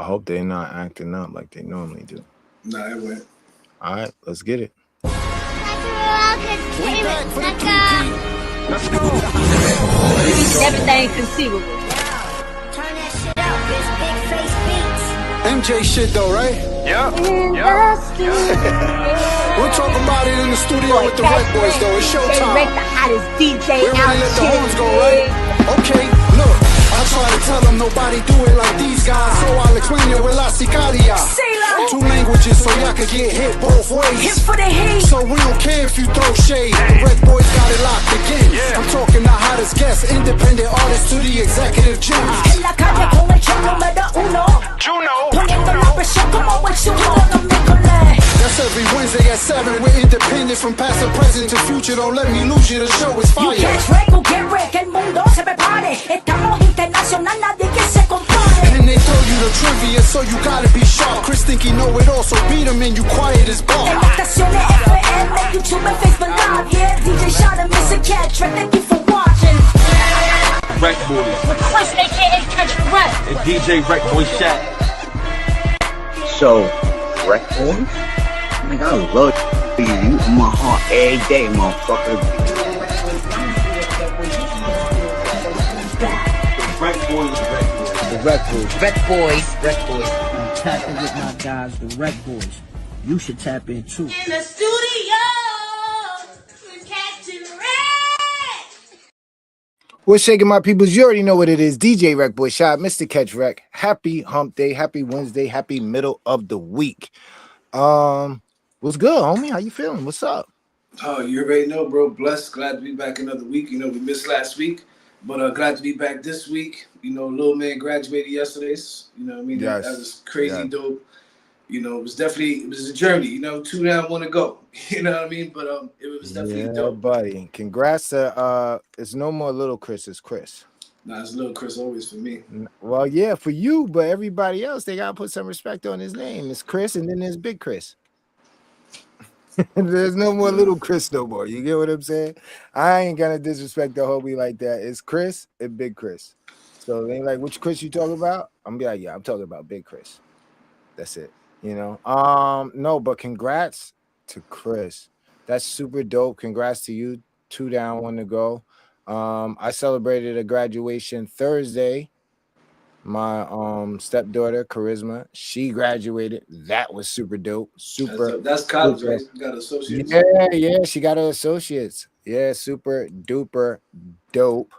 hope they're not acting up like they normally do. Nah, it went. All right, let's get it. We back for the 3P. Let's go. Everything conceivable. Turn that shit out, bitch. Big face beats. MJ shit though, right? Yeah. We'll talk about it in the studio with the Recboys though. It's showtime. They the hottest DJ We're out ready to let the here. horns go, right? Okay, look. I try to tell them nobody do it like these guys, so I'll explain it with La Sicaria. 2 languages so y'all can get hit both ways. Hit for the heat. So we don't care if you throw shade. The Recboys got it locked again. I'm talking the hottest guests, independent artists to the executive gems. En la calle con el show número uno. Poniendo la presión como el sumo de los miércoles. That's every Wednesday at 7. We're independent from past to present to future. Don't let me lose you, the show is You fire. catch wreck o get wreck, el mundo se prepare. Estamos internacional, nadie que se compare. And they throw you the trivia, so you gotta be sharp. Chris think he know it all, so beat him and you quiet as En ball. las estaciones FM, YouTube and Facebook Live. Yeah, DJ Charlamagne, a catch wreck, thank you for watching. Recboys Request aka catch wreck. and DJ Recboy Shack. So, Raekwon, nigga, I love you. You in my heart every day, motherfucker. Recboys. I'm tapping with my guys, the Recboys. You should tap in too. In the studio with Captain Red. What's shaking, my peoples? You already know what it is. DJ Recboy Shot, Mr. Catch Rec. Happy hump day, happy Wednesday, happy middle of the week. What's good, homie? How you feeling? What's up? Oh, you already know, bro. Blessed. Glad to be back another week. You know, we missed last week, but glad to be back this week. You know, little man graduated yesterday. You know what I mean? Yes. That was crazy Yes. dope. You know, it was a journey. You know, 2 down, 1 to go. You know what I mean? But it was definitely dope. Buddy. Congrats to it's no more little Chris, it's Chris. Nah, it's little Chris always for me. Well, yeah, for you, but everybody else, they gotta put some respect on his name. It's Chris, and then there's Big Chris. There's no more little Chris no more. You get what I'm saying? I ain't gonna disrespect the homie like that. It's Chris and Big Chris. So they ain't like, which Chris you talking about? I'm gonna be like, yeah, I'm talking about Big Chris. That's it. You know. No, but congrats to Chris. That's super dope. Congrats to you. 2 down, 1 to go. I celebrated a graduation Thursday. My stepdaughter, Charisma, she graduated. That was super dope. That's college, right? You got associates. Yeah, she got her associates. Yeah, super duper dope.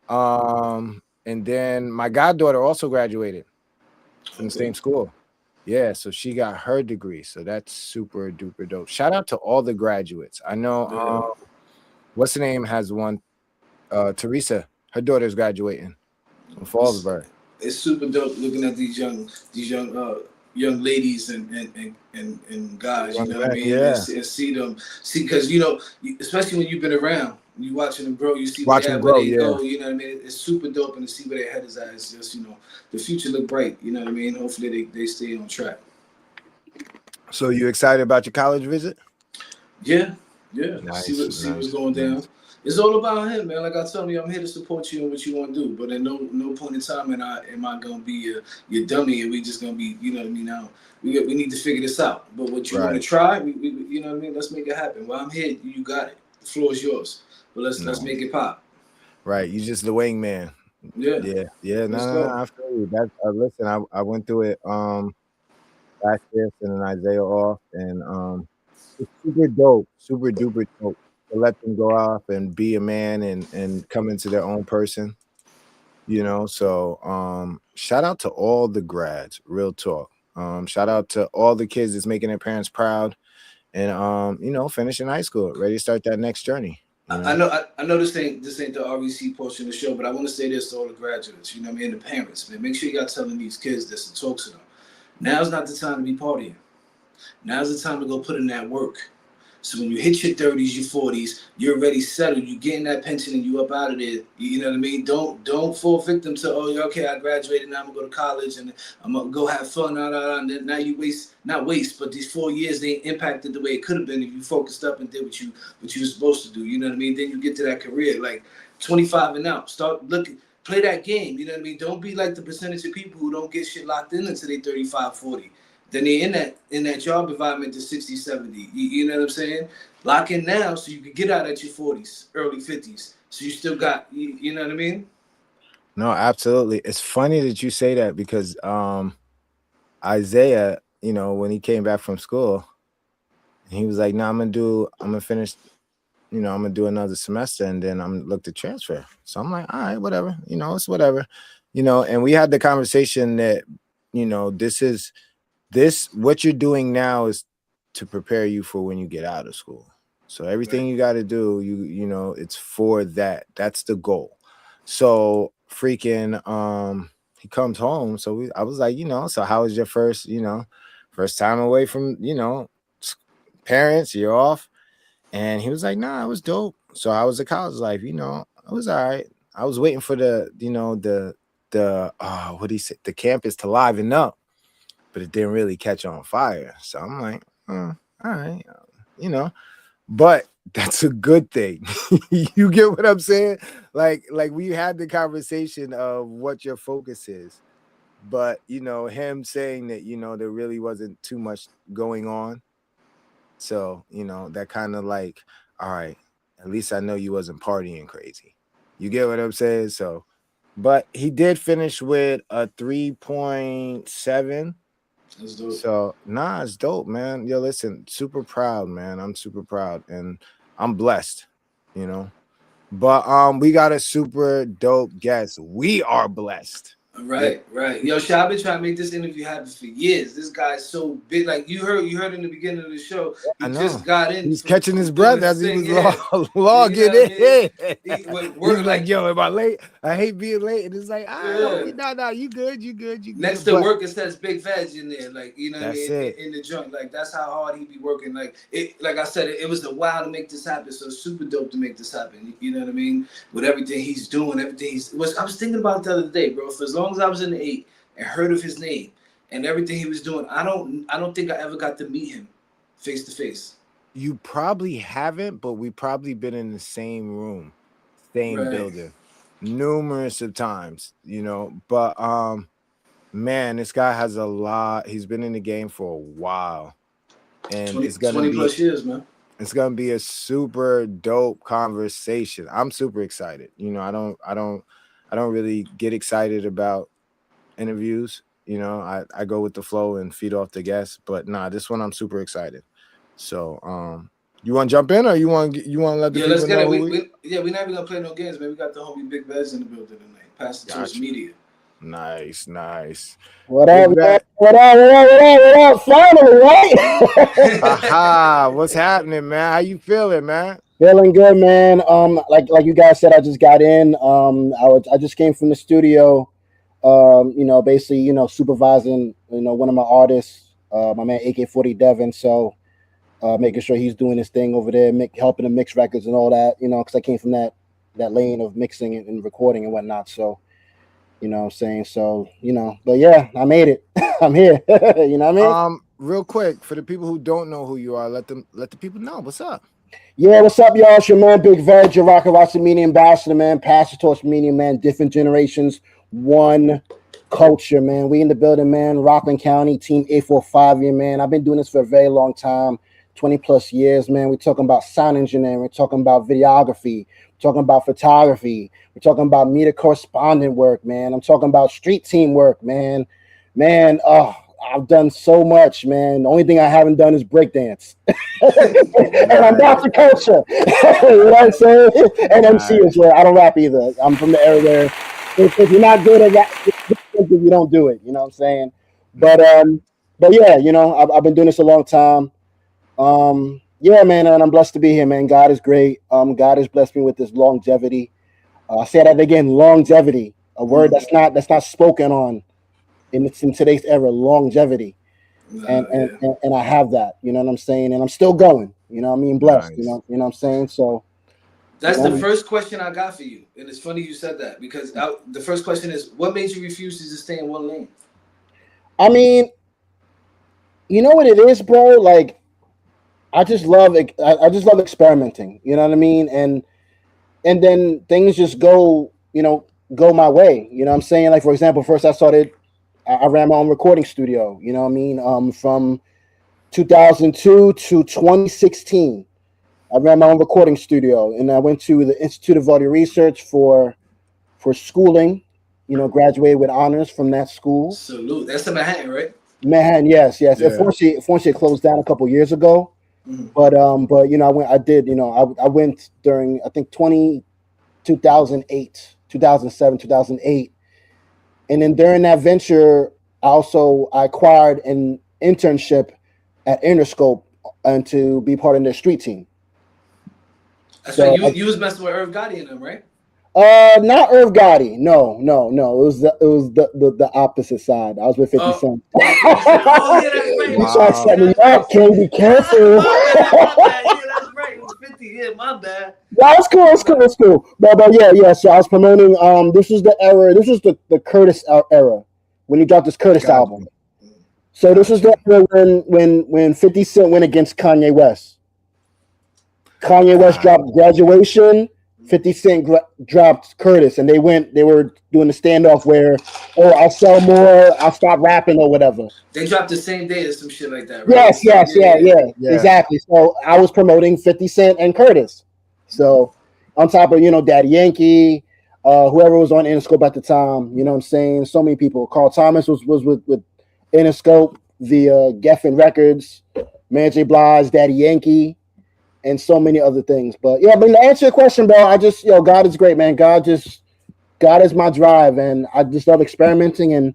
And then my goddaughter also graduated from the same school. Yeah, so she got her degree. So that's super duper dope. Shout out to all the graduates. I know what's the name has one. Teresa, her daughter's graduating from Fallsburg. It's super dope looking at these young ladies and guys, you know what I mean? Yeah. And see them, because you know, especially when you've been around, you watching them grow, you see Watch where them grow, they yeah. go, you know what I mean? It's super dope, and to see where their head is at, it's just, you know, the future look bright, you know what I mean? Hopefully they stay on track. So you excited about your college visit? Yeah. Nice, See what's going down. It's all about him, man. Like I told you, I'm here to support you in what you want to do. But at no point in time am I gonna be your dummy, and we just gonna be, you know what I mean? Now we need to figure this out. But what you want to try, we you know what I mean? Let's make it happen. While I'm here, you got it. The floor is yours. But let's make it pop. Right, you just the wingman. Yeah. No, I feel you. That listen, I went through it last year, sending Isaiah off, and it's super dope, super duper dope. To let them go off and be a man and come into their own person, you know. So shout out to all the grads, real talk. Shout out to all the kids that's making their parents proud and you know, finishing high school, ready to start that next journey. I know this ain't the REC portion of the show, but I want to say this to all the graduates, you know what I mean, and the parents, man. Make sure you got telling these kids this and talk to them. Now's not the time to be partying. Now's the time to go put in that work. So when you hit your 30s, your 40s, you're already settled. You getting that pension and you up out of there. You know what I mean? Don't fall victim to, oh, okay, I graduated, now I'm gonna go to college and I'm gonna go have fun. And then now you not waste, but these 4 years they impacted the way it could have been if you focused up and did what you were supposed to do. You know what I mean? Then you get to that career, like 25 and out. Start looking, Play that game. You know what I mean? Don't be like the percentage of people who don't get shit locked in until they 35, 40. Then they in that job environment to 60, 70. You know what I'm saying? Lock in now so you can get out at your 40s, early 50s. So you still got, you know what I mean? No, absolutely. It's funny that you say that because Isaiah, you know, when he came back from school, he was like, "No, I'm gonna finish, you know, I'm gonna do another semester and then I'm gonna look to transfer." So I'm like, "All right, whatever, you know, it's whatever, you know." And we had the conversation that, you know, what you're doing now is to prepare you for when you get out of school. So everything you got to do, you know, it's for that. That's the goal. So freaking, he comes home. So I was like, you know, so how was your first time away from, you know, parents? You're off. And he was like, nah, it was dope. So I was a college life, you know, I was all right. I was waiting for the, you know, what he said, the campus to liven up, but it didn't really catch on fire. So I'm like, all right, you know, but that's a good thing. You get what I'm saying? Like we had the conversation of what your focus is, but you know, him saying that, you know, there really wasn't too much going on. So, you know, that kind of like, all right, at least I know you wasn't partying crazy. You get what I'm saying? So, but he did finish with a 3.7. That's dope. So, nah, it's dope, man. Yo, listen, super proud, man. I'm super proud and I'm blessed, you know. But we got a super dope guest. We are blessed. Right. Yo, Sha, I've been trying to make this interview happen for years. This guy's so big. Like you heard in the beginning of the show. He just got in. He's catching his breath as he was logging in. He's like, yo, am I late? I hate being late. And it's like, no, you good. Next to work, it says Big Vegg in there. Like, you know what I mean? In the joint. Like, that's how hard he be working. Like, like I said, it was a while to make this happen. So it's super dope to make this happen. You know what I mean? With everything he's doing, I was thinking about it the other day, bro. For as long as I was in the 8 and heard of his name and everything he was doing, I don't think I ever got to meet him face to face. You probably haven't, but we probably been in the same room, same building, numerous of times, you know. But man, this guy has a lot. He's been in the game for a while, and it's gonna 20 be plus years, man. It's gonna be a super dope conversation. I'm super excited. You know, I don't really get excited about interviews. You know, I go with the flow and feed off the guests. But nah, this one I'm super excited. So you want to jump in or you want to let the people let's get know? We're not even gonna play no games, man. We got the homie Big Vegg in the building tonight. Pass it to his media. Nice. What up? Finally, right? Aha, what's happening, man? How you feeling, man? Feeling good, man. Like you guys said, I just got in. I just came from the studio. You know, basically, you know, supervising, you know, one of my artists, my man AK40 Devin. So, making sure he's doing his thing over there, helping him mix records and all that. You know, because I came from that lane of mixing and recording and whatnot. So. You know what I'm saying? So, you know, but yeah, I made it. I'm here. You know what I mean? Real quick, for the people who don't know who you are, let the people know. What's up? Yeah, what's up, y'all? It's your man, Big Vegg, your Rocket Media Ambassador, man. Pass the torch media, man. Different generations, one culture, man. We in the building, man. Rockland County, Team 845 here, man. I've been doing this for a very long time, 20 plus years, man. We're talking about sound engineering. We're talking about videography. Talking about photography. We're talking about media correspondent work, man. I'm talking about street team work, man. I've done so much, man. The only thing I haven't done is breakdance. And I'm not the culture. You know what I'm saying? And MC as well. I don't rap either. I'm from the area where if you're not good at rap, you don't do it. You know what I'm saying? But yeah, you know, I've been doing this a long time. Yeah, man, and I'm blessed to be here, man. God is great. God has blessed me with this longevity. I say that again, longevity, a word that's not spoken on in today's era, longevity. And I have that, you know what I'm saying? And I'm still going, you know what I mean? Blessed, nice. You know what I'm saying? So that's the first question I got for you. And it's funny you said that because the first question is, what made you refuse to just stay in one lane? I mean, you know what it is, bro? Like, I just love experimenting, you know what I mean? And then things just go, you know, go my way. You know what I'm saying? Like, for example, first I ran my own recording studio, you know what I mean? From 2002 to 2016, I ran my own recording studio, and I went to the Institute of Audio Research for schooling, you know, graduated with honors from that school. Salute. That's in Manhattan, right? Manhattan, yes. Yeah. Unfortunately, it closed down a couple years ago. But you know, I went during, I think 2008, 2007, 2008. And then during that venture, I acquired an internship at Interscope and to be part of their street team. So you was messing with Irv Gotti and them, right? Not Irv Gotti. No. It was the opposite side. I was with 50 Cent. Oh, yeah, that's right. You tried to set me up, King. Be careful. My bad. Yeah, that's right. It was 50. Yeah, my bad. Yeah, it's cool. But yeah. So I was promoting. This was the era. This was the Curtis era when he dropped his Curtis album. So this was the era when 50 Cent went against Kanye West. Kanye West dropped Graduation. 50 Cent dropped Curtis, and they were doing the standoff where, I'll sell more, I'll stop rapping or whatever. They dropped the same day or some shit like that, right? Yes, yeah, exactly. So I was promoting 50 Cent and Curtis. So on top of, you know, Daddy Yankee, whoever was on Interscope at the time, you know what I'm saying? So many people. Carl Thomas was with Interscope, the Geffen Records, Mary J. Blige, Daddy Yankee, and so many other things. But yeah, but to answer your question, bro, God is great, man. God is my drive, and I just love experimenting and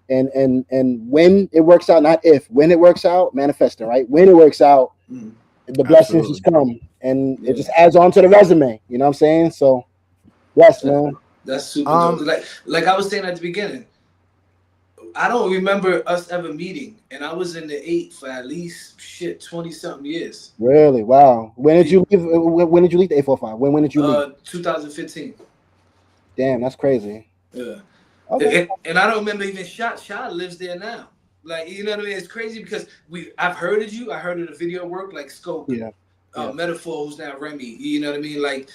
when it works out, not if, when it works out, manifesting, right? When it works out, the blessings just come, and it just adds on to the resume. You know what I'm saying? So, yes, man. That's super dope. Like I was saying at the beginning, I don't remember us ever meeting, and I was in the 8 for at least 20-something years. Really? Wow. When did you leave? When did you leave the 845? When did you leave? 2015. Damn, that's crazy. Yeah. Okay. And I don't remember even Shot lives there now. Like, you know what I mean? It's crazy because I've heard of you. I heard of the video work, like Scope, Metaphor, who's now Remy. You know what I mean? Like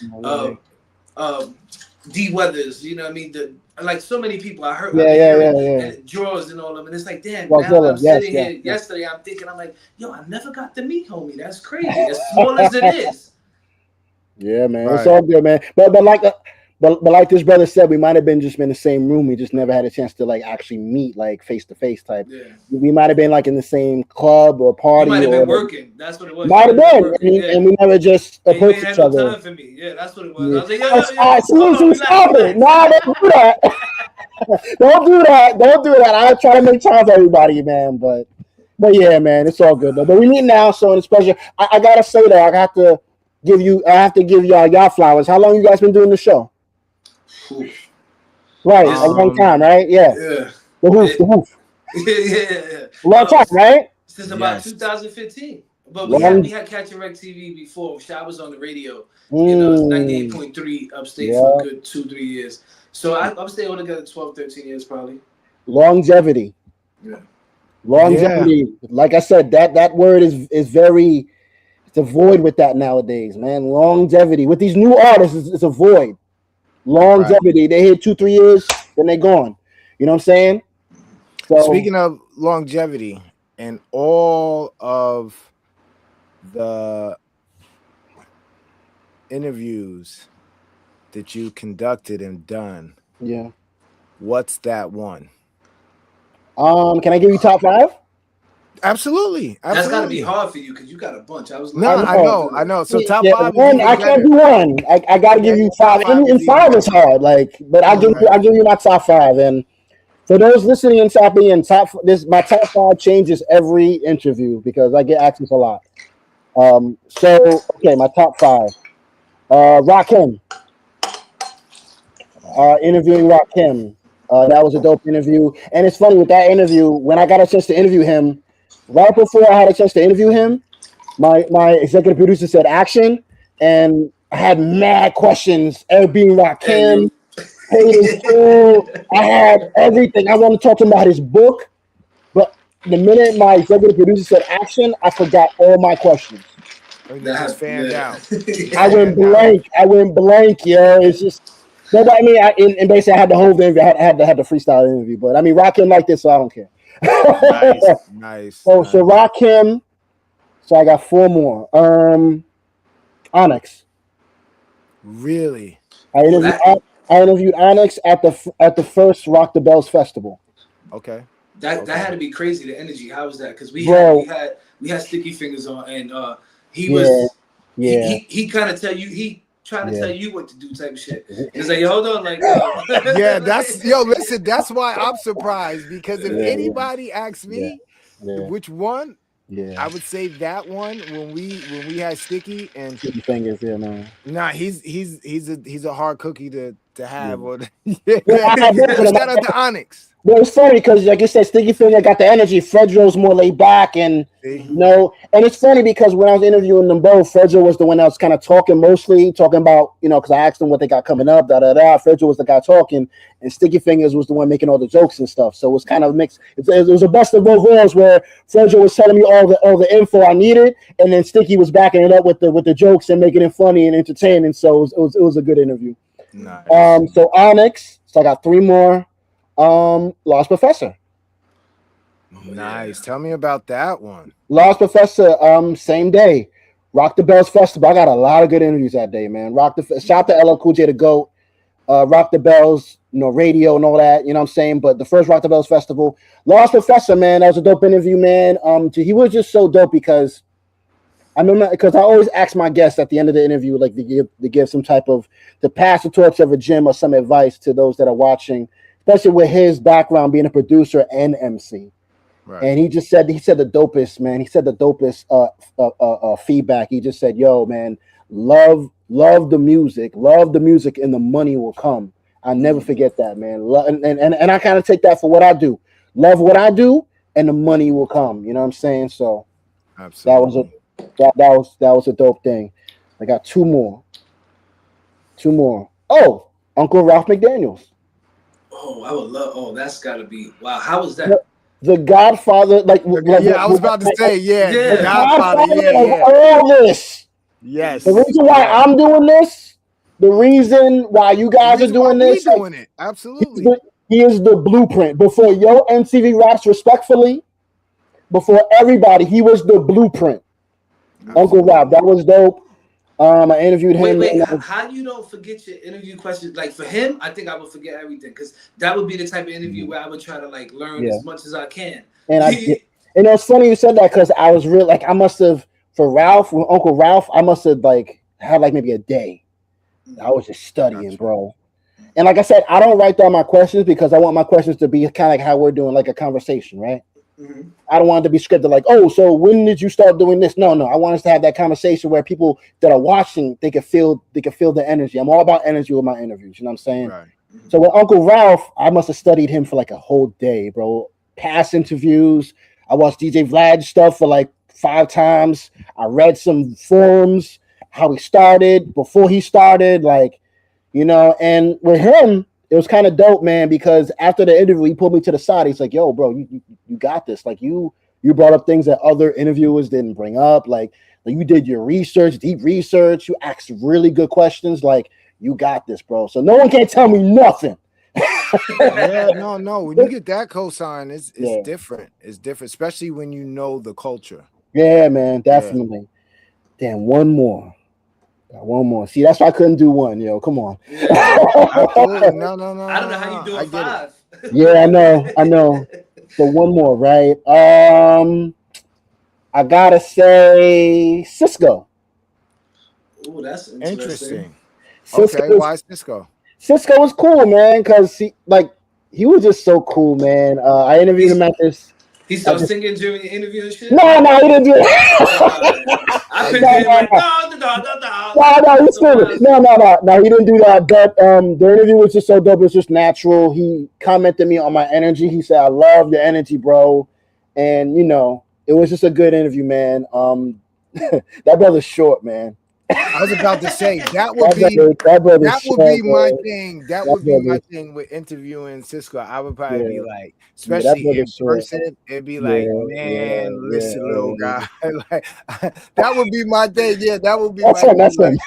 D Weathers. You know what I mean? Like so many people I heard. And Drawers and all of them. And it's like, damn. Now I'm sitting here yesterday. I'm thinking, I'm like, yo, I never got to meet homie. That's crazy. As small as it is. Yeah, man. Right. It's all good, man. But like this brother said, we might have been just in the same room. We just never had a chance to like actually meet, like face to face type. Yeah. We might have been like in the same club or party. We might have been working. That's what it was. Might have been, and we never just approached each other. No time for me. Yeah, that's what it was. Yeah. I was like, yo, stop it! Nah, don't do that. Don't do that. I try to make time for everybody, man. But yeah, man, it's all good though. But we meet now, so it's a pleasure. I gotta say that I have to give y'all flowers. How long you guys been doing the show? Right, a long time, right? Yeah. The hoof. Yeah. Long time, right? Since about 2015. But we had Catch and Rec TV before. I was on the radio. You know, 98.3 upstate for a good 2-3 years. So I'm staying on together 12, 13 years probably. Longevity. Yeah. Longevity. Yeah. Like I said, that word is very, it's a void with that nowadays, man. Longevity. With these new artists, it's a void. Longevity. Right. They hit 2-3 years, then they're gone. You know what I'm saying? So, speaking of longevity and all of the interviews that you conducted and done, what's that one? Can I give you top 5? Absolutely. That's got to be hard for you because you got a bunch. I know. So top 5. I can't do one. I got to give you 5. And 5 is hard. But I'll give you my top 5. And for those listening and tapping in, my top 5 changes every interview because I get asked this a lot. So my top 5. Rakim. Interviewing Rakim. That was a dope interview. And it's funny with that interview, when I got a chance to interview him, right before I had a chance to interview him, my executive producer said action, and I had mad questions. Being Rakim, paid his full. I had everything. I wanted to talk to him about his book, but the minute my executive producer said action, I forgot all my questions. Just fanned out. I went blank. Yo, it's just But I mean, and basically, I had the whole interview. I had to have the freestyle interview. But I mean, Rakim like this, so I don't care. Nice. So Rakim. So I got 4 more. Onyx. Really? I interviewed Onyx at the first Rock the Bells festival. Okay. That had to be crazy. The energy. How was that? Because we had Sticky Fingers on, and he was he kind of tell you he trying to tell you what to do type of shit. It's like, hold on, like yeah, that's listen, that's why I'm surprised, because if anybody asks me which one, I would say that one when we had Sticky and Sticky Fingers, man. Nah, he's a hard cookie to have. Or shout out to Onyx. But it's funny because, like you said, Sticky Finger got the energy. Fredro's more laid back, and and it's funny because when I was interviewing them both, Fredro was the one that was kind of talking about, because I asked them what they got coming up, Fredro was the guy talking, and Sticky Fingers was the one making all the jokes and stuff. So it was kind of mixed. It was a best of both worlds where Fredro was telling me all the info I needed, and then Sticky was backing it up with the jokes and making it funny and entertaining. So it was a good interview. Nice. So Onyx. So I got 3 more. Lost Professor. Nice. Tell me about that one. Lost Professor, same day. Rock the Bells Festival. I got a lot of good interviews that day, man. Shout out to LL Cool J, the GOAT. Rock the Bells, radio and all that, you know what I'm saying? But the first Rock the Bells Festival. Lost Professor, man, that was a dope interview, man. He was just so dope because I always ask my guests at the end of the interview, like to give some type of, to pass the torch of a gym or some advice to those that are watching, especially with his background being a producer and MC. Right. And he said the dopest, man. He said the dopest feedback. He just said, yo, man, love the music, and the money will come. I'll never forget that, man. And I kind of take that for what I do. Love what I do, and the money will come. You know what I'm saying? So absolutely. That was a dope thing. I got 2 more. Oh, Uncle Ralph McDaniels. Oh, I would love. Oh, that's got to be wow. How was that? The Godfather, I was about to say, the Godfather, all this. Yes. The reason why I'm doing this, the reason why you guys are doing this, doing it. Absolutely. He is the blueprint. Before MTV Raps, respectfully, before everybody, he was the blueprint. Absolutely. Uncle Ralph, that was dope. I interviewed him. Wait, how you don't forget your interview questions? Like for him, I think I would forget everything because that would be the type of interview where I would try to like learn as much as I can. And it's funny you said that because I was real like I must have for Uncle Ralph, I must have like had like maybe a day. I was just studying, bro. And like I said, I don't write down my questions because I want my questions to be kind of like how we're doing, like a conversation, right? Mm-hmm. I don't want it to be scripted like, oh, so when did you start doing this? No. I want us to have that conversation where people that are watching, they can feel the energy. I'm all about energy with my interviews. You know what I'm saying? Right. Mm-hmm. So with Uncle Ralph, I must have studied him for like a whole day, bro. Past interviews. I watched DJ Vlad's stuff for like 5 times. I read some forums, how he started, before he started, like, and with him, it was kind of dope, man, because after the interview, he pulled me to the side. He's like, yo, bro, you got this. Like, you brought up things that other interviewers didn't bring up. Like you did your research, deep research. You asked really good questions. Like, you got this, bro. So no one can tell me nothing. No. When you get that cosign, it's different. It's different, especially when you know the culture. Yeah, man, definitely. Yeah. Damn, one more. Got one more. See, that's why I couldn't do one, come on. Absolutely. No. I don't know how you do 5. Yeah, I know. So one more, right? I gotta say Sisqó. Oh, that's interesting. Okay, why Sisqó? Sisqó was cool, man, because he was just so cool, man. I interviewed him at this. He started singing during the interview and shit? No, he didn't do it. I couldn't hear him No, he didn't do that. But the interview was just so dope. It was just natural. He commented me on my energy. He said, I love your energy, bro. And, it was just a good interview, man. That brother's short, man. I was about to say that would be my thing. That would be my thing with interviewing Sisqó. I would probably be like, especially in person, it'd be like, man, listen, little guy. Like that would be my thing. Yeah, that would be my thing. Like,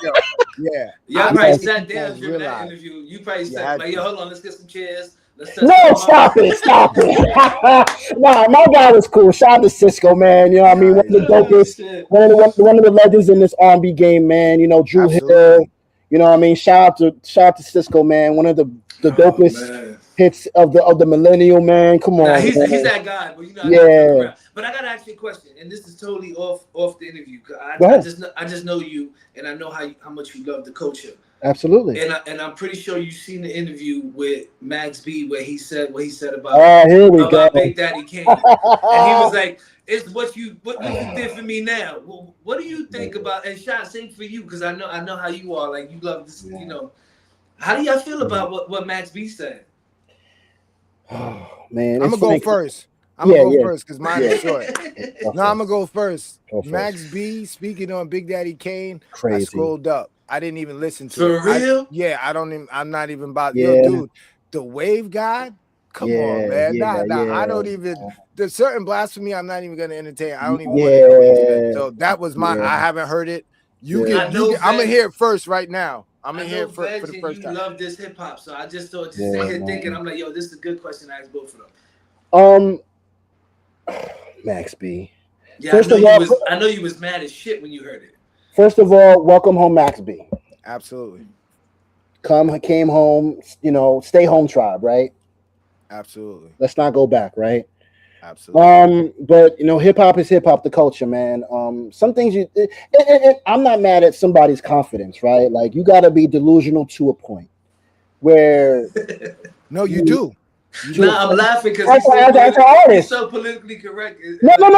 yeah. Y'all probably sat down during that interview. You probably said, like, yo, hold on, let's get some chairs. No, stop it. Nah, my guy was cool. Shout out to Sisqó, man. You know what I mean? One of the dopest, one of the legends in this R&B game, man. You know, Drew Hill. You know what I mean? Shout out to Sisqó, man. One of the dopest hits of the millennial, man. Come on. He's that guy, but you know, but I gotta ask you a question, and this is totally off the interview. I just know you, and I know how much you love the culture. Absolutely. And I'm pretty sure you've seen the interview with Max B where he said about Big Daddy Kane. And he was like, it's what you did for me now. Well, what do you think about, and Shot, same for you, because I know how you are. Like, you love this, you know. How do y'all feel about what Max B said? Oh man. I'm gonna go first. I'm gonna go first because mine is short. No, I'm gonna go first. Max B speaking on Big Daddy Kane. Crazy. I scrolled up. I didn't even listen to it. For real? I'm not even about yo, dude. The Wave God? Come on, man. Nah. I don't even there's certain blasphemy I'm not even gonna entertain. I don't even want to know. So that was my I haven't heard it. I'm gonna hear it first right now. I'm gonna hear it for the first time. You love this hip hop, so I just thought just sit here thinking, I'm like, yo, this is a good question to ask both of them. Max B. Yeah, I know you was mad as shit when you heard it. First of all, welcome home, Max B. Absolutely. Came home, you know, stay home tribe, right? Absolutely. Let's not go back, right? Absolutely. But you know, hip hop is hip hop, the culture, man. Some things I'm not mad at somebody's confidence, right? Like you gotta be delusional to a point where no, you do. I'm laughing because he's so politically correct. No. I'm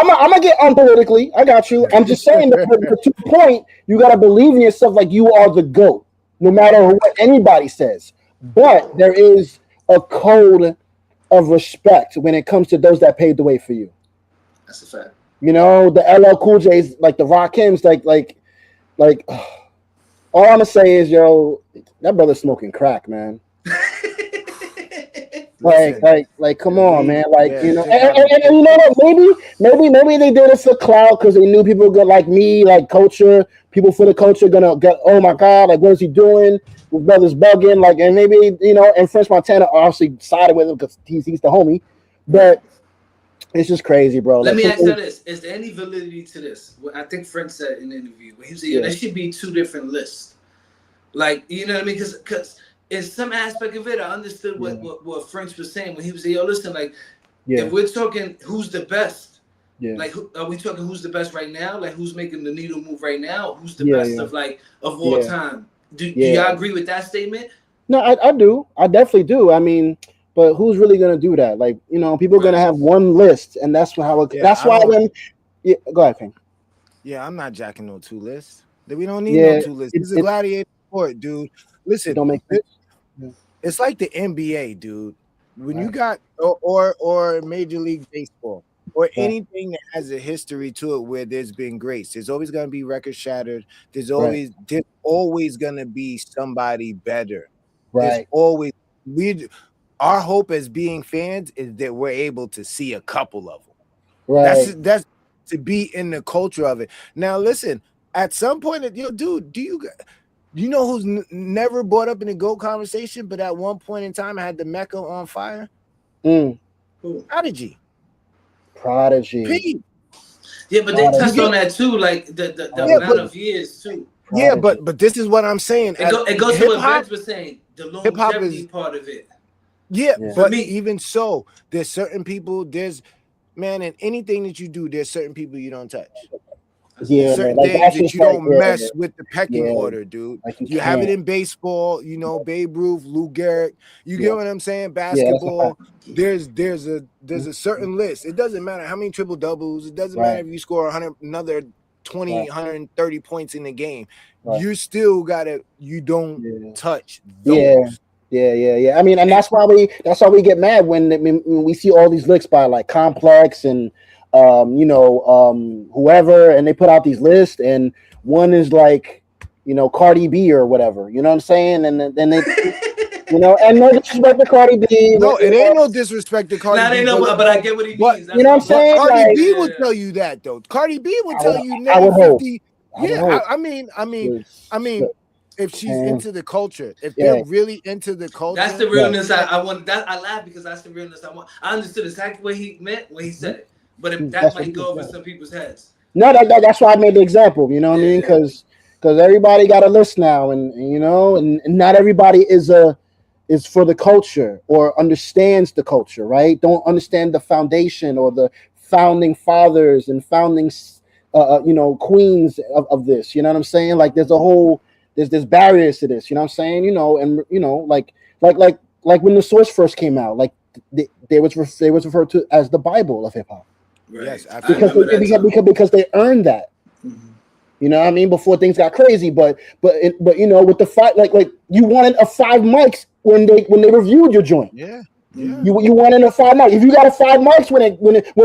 gonna get unpolitically. I got you. I'm just saying that to a point, you gotta believe in yourself like you are the GOAT, no matter what anybody says. But there is a code of respect when it comes to those that paved the way for you. That's a fact. You know, the LL Cool J's, like the Rakims, like all I'm gonna say is, yo, that brother's smoking crack, man. Like, come on, man. Like, you know, and you know what? Maybe they did it for clout because they knew people would like me, like culture. People for the culture gonna get, oh my god, like what is he doing? His brother's bugging, like, and maybe you know, and French Montana obviously sided with him because he's the homie. But it's just crazy, bro. Let me ask you this: is there any validity to this? What I think French said in the interview, when he said, there should be two different lists. Like, you know what I mean? Because in some aspect of it, I understood what French was saying when he was saying, yo, listen, like, if we're talking who's the best, like, are we talking who's the best right now? Like, who's making the needle move right now? Who's the best of all time? Do y'all agree with that statement? No, I do. I definitely do. I mean, but who's really going to do that? Like, you know, people are going to have one list, and that's how it, that's why when go ahead, King. Yeah, I'm not jacking no two lists. We don't need no two lists. This is a gladiator sport, dude. Listen, don't make it's like the NBA, dude. When you got or Major League Baseball or anything that has a history to it where there's been grace, there's always going to be record shattered. There's always going to be somebody better. Right. There's always our hope as being fans is that we're able to see a couple of them. Right. That's to be in the culture of it. Now, listen. At some point, dude, you know who's never brought up in the GOAT conversation, but at one point in time I had the Mecca on fire? Prodigy. P. Yeah, but they touched on that too, like the amount of years too. Yeah, but this is what I'm saying. It goes to what Vince was saying, the longevity part of it. Yeah, but even so, there's certain people, in anything that you do, there's certain people you don't touch. Yeah, certain things that you don't mess with the pecking order, dude. Like you have it in baseball, you know, Babe Ruth, Lou Gehrig. You get what I'm saying? Basketball, there's a certain list. It doesn't matter how many triple doubles. It doesn't matter if you score another 20, 130 points in the game. You still you don't touch those. Yeah. I mean, and that's why we get mad when we see all these licks by like Complex and whoever, and they put out these lists, and one is like, Cardi B or whatever. You know what I'm saying? And then they, and no disrespect to Cardi B. No, it ain't no disrespect to Cardi B. But I get what he means. You know what I'm saying? Cardi B will tell you that though. Cardi B will tell you never 50. Yeah, I mean, if she's into the culture, if they're really into the culture, that's the realness I want. That I laugh because that's the realness I want. I understood exactly what he meant when he said it, but that might go over some people's heads. No, that's why I made the example. You know what I mean? Because everybody got a list now, and not everybody is for the culture or understands the culture, right? Don't understand the foundation or the founding fathers and founding queens of this. You know what I'm saying? Like there's barriers to this. You know what I'm saying? Like when the Source first came out, like they was referred to as the Bible of hip hop. Right. Yes, because they earned that. Mm-hmm. You know what I mean? Before things got crazy, but with the fight, like you wanted a 5 mics when they reviewed your joint. Yeah. You wanted a 5 mics. If you got a 5 mics when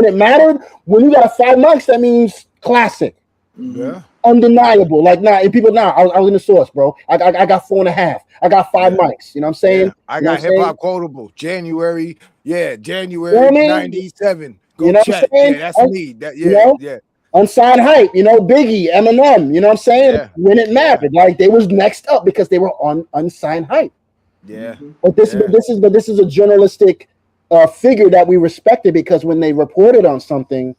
it mattered, when you got a 5 mics, that means classic. Yeah. Undeniable. Like and people I was in the Source, bro. I got 4.5. I got 5 mics. You know what I'm saying? Yeah. I got hip hop quotable. January 97. Go check. Yeah, that's me. Yeah. Unsigned hype, Biggie, Eminem, you know what I'm saying? Yeah. When it mattered, like they was next up because they were on unsigned hype. Yeah. But this is a journalistic figure that we respected because when they reported on something,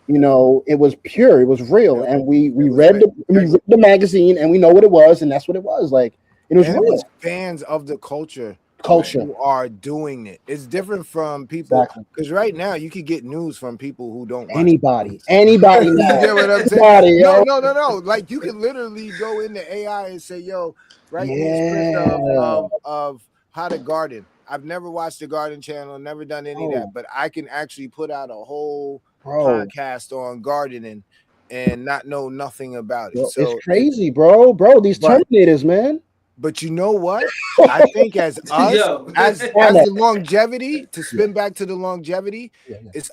it was pure, it was real, and we read the magazine and we know what it was, and that's what it was. Like it was real. It was fans of the culture who are doing it. It's different from people because right now you could get news from people who don't watch anybody. You get what I'm saying? No. Like you can literally go into AI and say, "Yo, write me a script of how to garden." I've never watched the garden channel, never done any of that, but I can actually put out a whole podcast on gardening and not know nothing about it. Bro, so it's crazy, bro. These Terminators, man. But you know what? I think as us, as the longevity, to spin back to the longevity, it's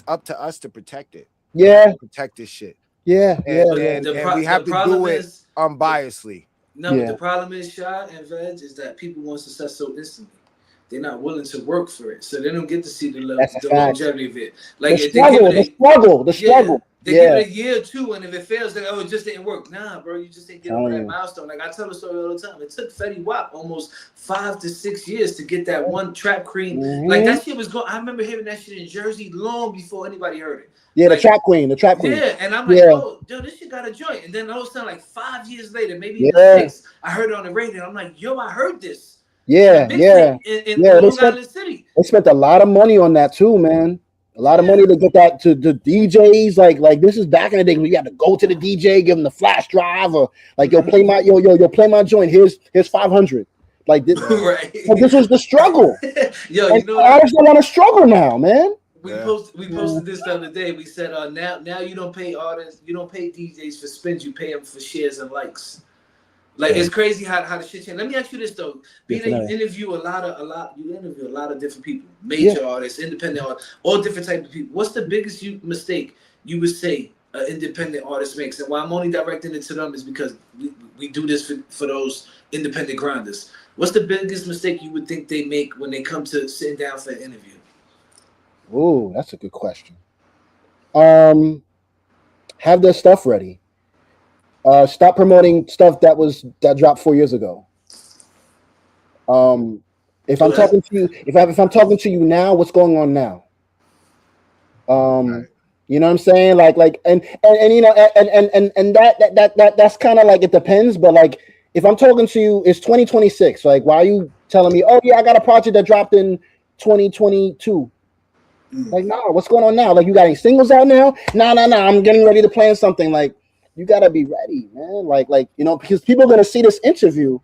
up to us to protect it. Yeah. Protect this shit. Yeah. And we have to do it unbiasedly. No, but the problem is, Shad and Veg, is that people want success so instantly. They're not willing to work for it. So they don't get to see the longevity of it. Like the struggle. They give it a year or two, and if it fails, they it just didn't work. Nah, bro, you just didn't get over that milestone. Like I tell the story all the time. It took Fetty Wap almost 5 to 6 years to get that one Trap Queen. Mm-hmm. Like that shit was going. I remember hearing that shit in Jersey long before anybody heard it. Yeah, like, the Trap Queen. Yeah, and I'm like, oh, yo, this shit got a joint. And then all of a sudden, like 5 years later, maybe even 6, I heard it on the radio. I'm like, yo, I heard this. Yeah. In Long Island City. They spent a lot of money on that too, man. A lot of money to get that to the DJs. Like this is back in the day when you had to go to the DJ, give them the flash drive, or like play my play my joint. Here's 500. Like this, this was the struggle. Artists don't want to struggle now, man. We posted this the other day. We said now you don't pay artists, you don't pay DJs for spins, you pay them for shares and likes. Like it's crazy how the shit changed. Let me ask you this though: being that you interview a lot of different people, major artists, independent artists, all different types of people. What's the biggest mistake you would say an independent artist makes? And why I'm only directing it to them is because we do this for those independent grinders. What's the biggest mistake you would think they make when they come to sitting down for an interview? Oh, that's a good question. Have their stuff ready. Stop promoting stuff that dropped 4 years ago. If I'm talking to you, if I'm talking to you now, what's going on now? You know what I'm saying? Like, and that's kind of like it depends. But like, if I'm talking to you, it's 2026. Like, why are you telling me? Oh yeah, I got a project that dropped in 2022. Like, nah, what's going on now? Like, you got any singles out now? Nah. I'm getting ready to plan something. Like, you gotta be ready, man. Like because people are gonna see this interview,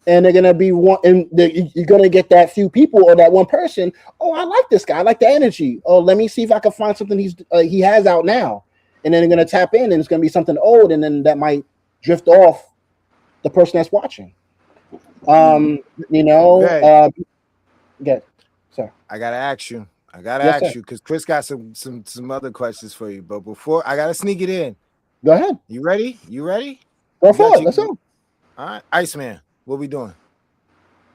and they're gonna be you're gonna get that few people or that one person. Oh, I like this guy. I like the energy. Oh, let me see if I can find something he has out now, and then they're gonna tap in, and it's gonna be something old, and then that might drift off the person that's watching. Good. Sorry. I gotta ask you. I gotta ask you because Chris got some other questions for you. But before I gotta sneak it in. Go ahead. You ready? You ready? Go for it. Let's go. All right, Iceman. What we doing?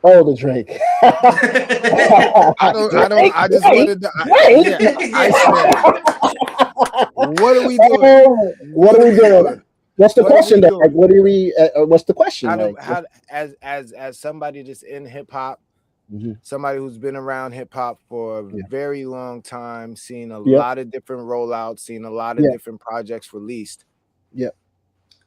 Oh, the Drake. I just wanted to. Iceman. What are we doing? What are we doing? What's the question? Like, what do we? What's the question? As somebody that's in hip hop, somebody who's been around hip hop for a very long time, seen a lot of different rollouts, seen a lot of different projects released. Yeah.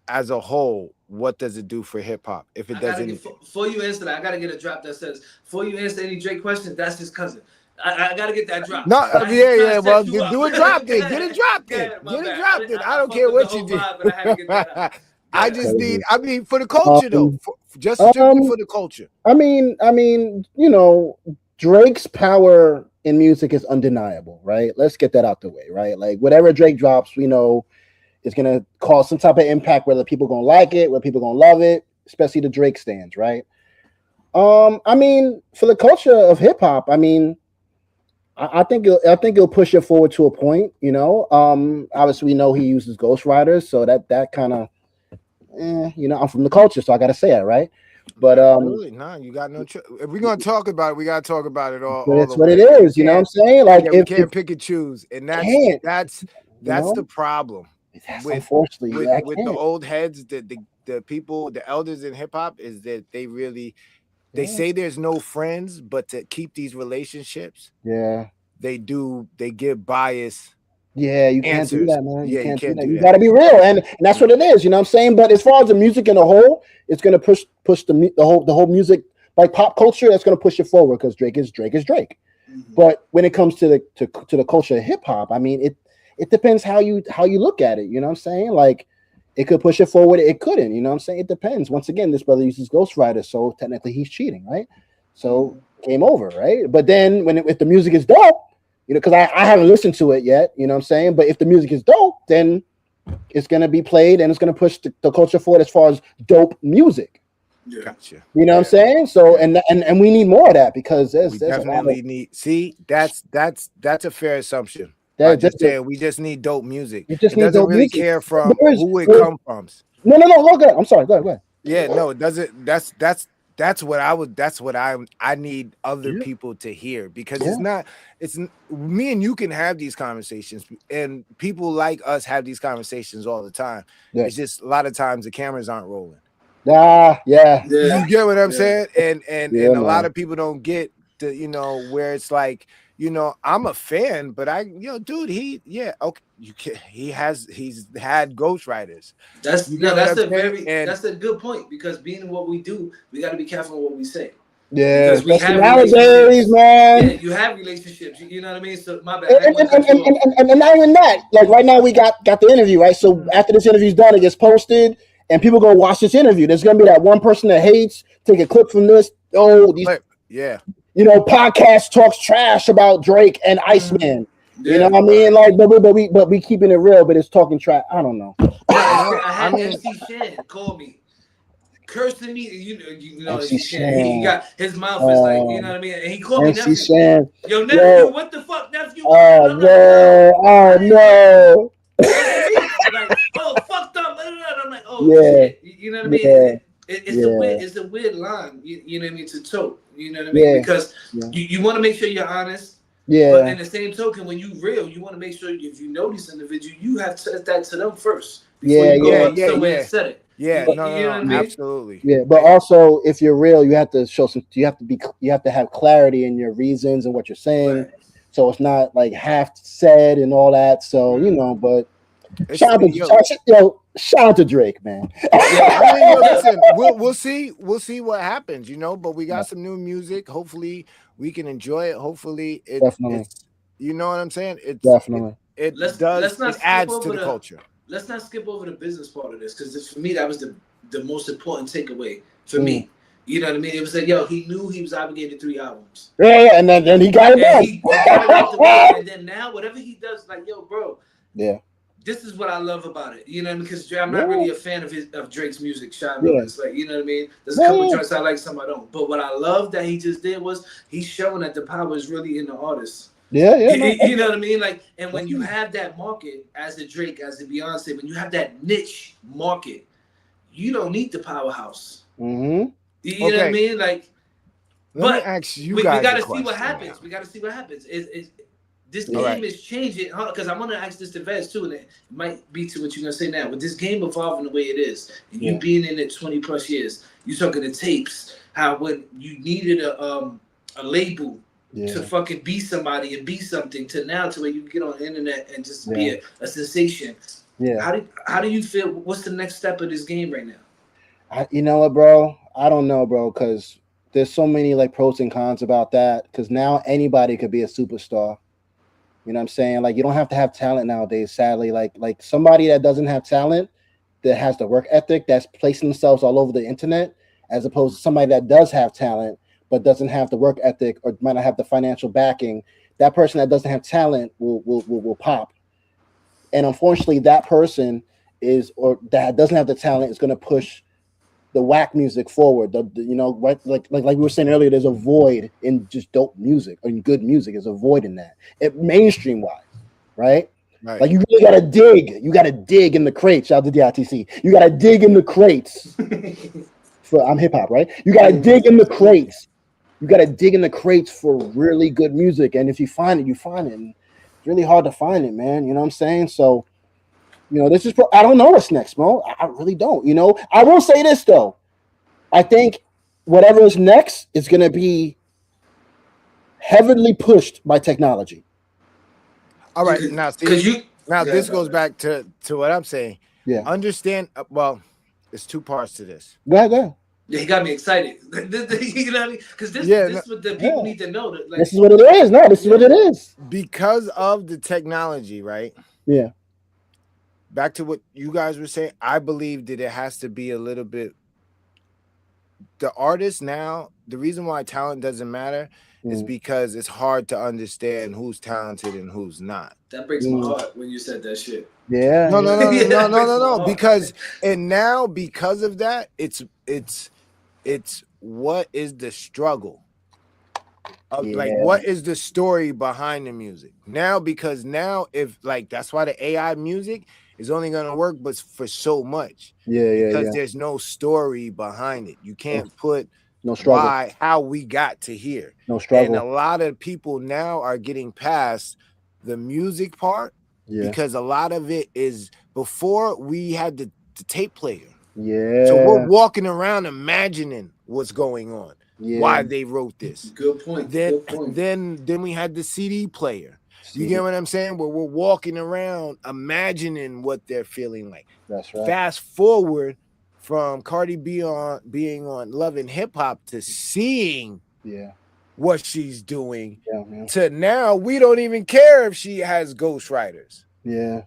As a whole, what does it do for hip hop? If it doesn't, before you answer that, I gotta get a drop that says, before you answer any Drake question, that's his cousin. I gotta get that drop. No, yeah. Well, do a drop then. Get it dropped then. Get it dropped then. I don't care what you do. I just need. I mean, for the culture though, just for the culture. I mean, you know, Drake's power in music is undeniable, right? Let's get that out the way, right? Like whatever Drake drops, we know it's gonna cause some type of impact, whether people gonna like it, whether people gonna love it, especially the Drake stands, right? I mean, for the culture of hip hop, I mean, I think it'll push it forward to a point, you know. Obviously we know he uses ghostwriters, so that kind of, you know, I'm from the culture, so I gotta say it, right? But absolutely, you got no. If we're gonna talk about it, we gotta talk about it all. That's what it is, you know what I'm saying? Like, we can't pick and choose, and that's the problem. With the old heads, the people, the elders in hip hop, is that they say there's no friends, but to keep these relationships, they give bias. Yeah, you can't answers. do that, man. You can't do that. You gotta be real, and that's what it is. You know what I'm saying? But as far as the music in a whole, it's gonna push the whole music, like pop culture. That's gonna push it forward because Drake is Drake. Mm-hmm. But when it comes to the culture of hip hop, I mean, it depends how you look at it. You know what I'm saying? Like, it could push it forward, it couldn't. You know what I'm saying? It depends. Once again, this brother uses ghostwriters, so technically he's cheating, right? So game over, right? But then if the music is dope, you know, because I haven't listened to it yet, you know what I'm saying? But if the music is dope, then it's gonna be played and it's gonna push the culture forward as far as dope music. Yeah. Gotcha. You know what I'm saying? So and we need more of that because there's definitely need. See, that's a fair assumption. We just need dope music. It doesn't really care from who it comes from. No. Look at it. I'm sorry. Go ahead. Yeah, no, it doesn't. That's what I need other people to hear because it's me and you can have these conversations and people like us have these conversations all the time. Yeah. It's just a lot of times the cameras aren't rolling. Yeah. You get what I'm saying? And a lot of people don't get the, you know, where it's like, you know, I'm a fan, but dude, he's had ghostwriters. That's a good point because being what we do, we got to be careful what we say. Yeah, because we have nowadays, man. Yeah, you have relationships, you know what I mean? So my bad. And not even that. Like right now, we got the interview, right? So after this interview's done, it gets posted, and people go watch this interview. There's gonna be that one person that hates, take a clip from this. You know, podcast talks trash about Drake and Iceman. Yeah. You know what I mean? Like, but we keeping it real, but it's talking trash. I don't know. I had MC Sheen call me, cursing me. You know, MC Sheen. He got his mouth is like, you know what I mean? And he called me nephew. Sheen. Yo, nephew, what the fuck, nephew? Oh no! Like, fucked up. I'm like, shit. You know what I mean? Yeah. It's a weird line, you know what I mean, to tote, you know what I mean? Because you want to make sure you're honest, but in the same token, when you real, you want to make sure if you know this individual, you have to set that to them first before you go up somewhere and set it. Yeah, but, no, I mean? Absolutely. Yeah, but also if you're real, you have to you have to have clarity in your reasons and what you're saying, so it's not like half said and all that. So you know, but shout out to Drake, man. I mean, listen, we'll see what happens, you know. But we got some new music. Hopefully, we can enjoy it. Hopefully, it's you know what I'm saying. It adds to the culture. Let's not skip over the business part of this because for me that was the most important takeaway for me. You know what I mean? It was like, he knew he was obligated 3 albums. Yeah, and then he got it done. He got it out the way. And then now, whatever he does, like, bro. Yeah. This is what I love about it, you know, because I'm not really a fan of Drake's music. It's like, you know what I mean. There's a couple joints I like, some I don't. But what I love that he just did was he's showing that the power is really in the artist. Yeah. You know what I mean? Like, and when you have that market as the Drake, as the Beyonce, when you have that niche market, you don't need the powerhouse. Mm-hmm. You know what I mean? Like, let me ask you guys. We got to see what happens. We got to see what happens. This game is changing, because I want to ask this to Vez too, and it might be to what you're gonna say now. With this game evolving the way it is, and you being in it 20 plus years, you talking the tapes, how when you needed a label to fucking be somebody and be something, to now to where you can get on the internet and just be a sensation. Yeah. How do you feel? What's the next step of this game right now? You know what, bro? I don't know, bro, because there's so many like pros and cons about that. Because now anybody could be a superstar. You know what I'm saying? Like, you don't have to have talent nowadays, sadly. Like somebody that doesn't have talent, that has the work ethic, that's placing themselves all over the internet, as opposed to somebody that does have talent but doesn't have the work ethic or might not have the financial backing. That person that doesn't have talent will pop. And unfortunately, that person that doesn't have the talent is going to push the whack music forward. You know, like we were saying earlier, there's a void in just dope music or in good music. There's a void in that. Mainstream wise, right? Like, you really gotta dig. You gotta dig in the crates. Shout out to DITC. You gotta dig in the crates. I'm hip hop, right? You gotta dig in the crates. You gotta dig in the crates for really good music. And if you find it, you find it. And it's really hard to find it, man. You know what I'm saying? So, you know, I don't know what's next, bro. I really don't. You know, I will say this though. I think whatever is next is going to be heavily pushed by technology. All right, now see, this goes back to what I'm saying. Yeah, understand. Well, there's two parts to this. Go ahead. Yeah, he got me excited. You know what I mean? Because this is what the people need to know. That, like, this is what it is. No, this is what it is. Because of the technology, right? Yeah. Back to what you guys were saying, I believe that it has to be a little bit. The artist now, the reason why talent doesn't matter is because it's hard to understand who's talented and who's not. That breaks my heart when you said that shit. Yeah. No. Because of that, it's what is the struggle of like what is the story behind the music now? Because now, if like that's why the AI music is only gonna work, but for so much. Because there's no story behind it. You can't put no struggle. Why, how we got to here. No struggle. And a lot of people now are getting past the music part because a lot of it is before we had the tape player. Yeah. So we're walking around imagining what's going on. Why they wrote this. Good point. Then we had the CD player. You get what I'm saying? Where we're walking around imagining what they're feeling like. That's right. Fast forward from Cardi B being on Love and Hip Hop to seeing what she's doing to now we don't even care if she has ghostwriters. Yeah.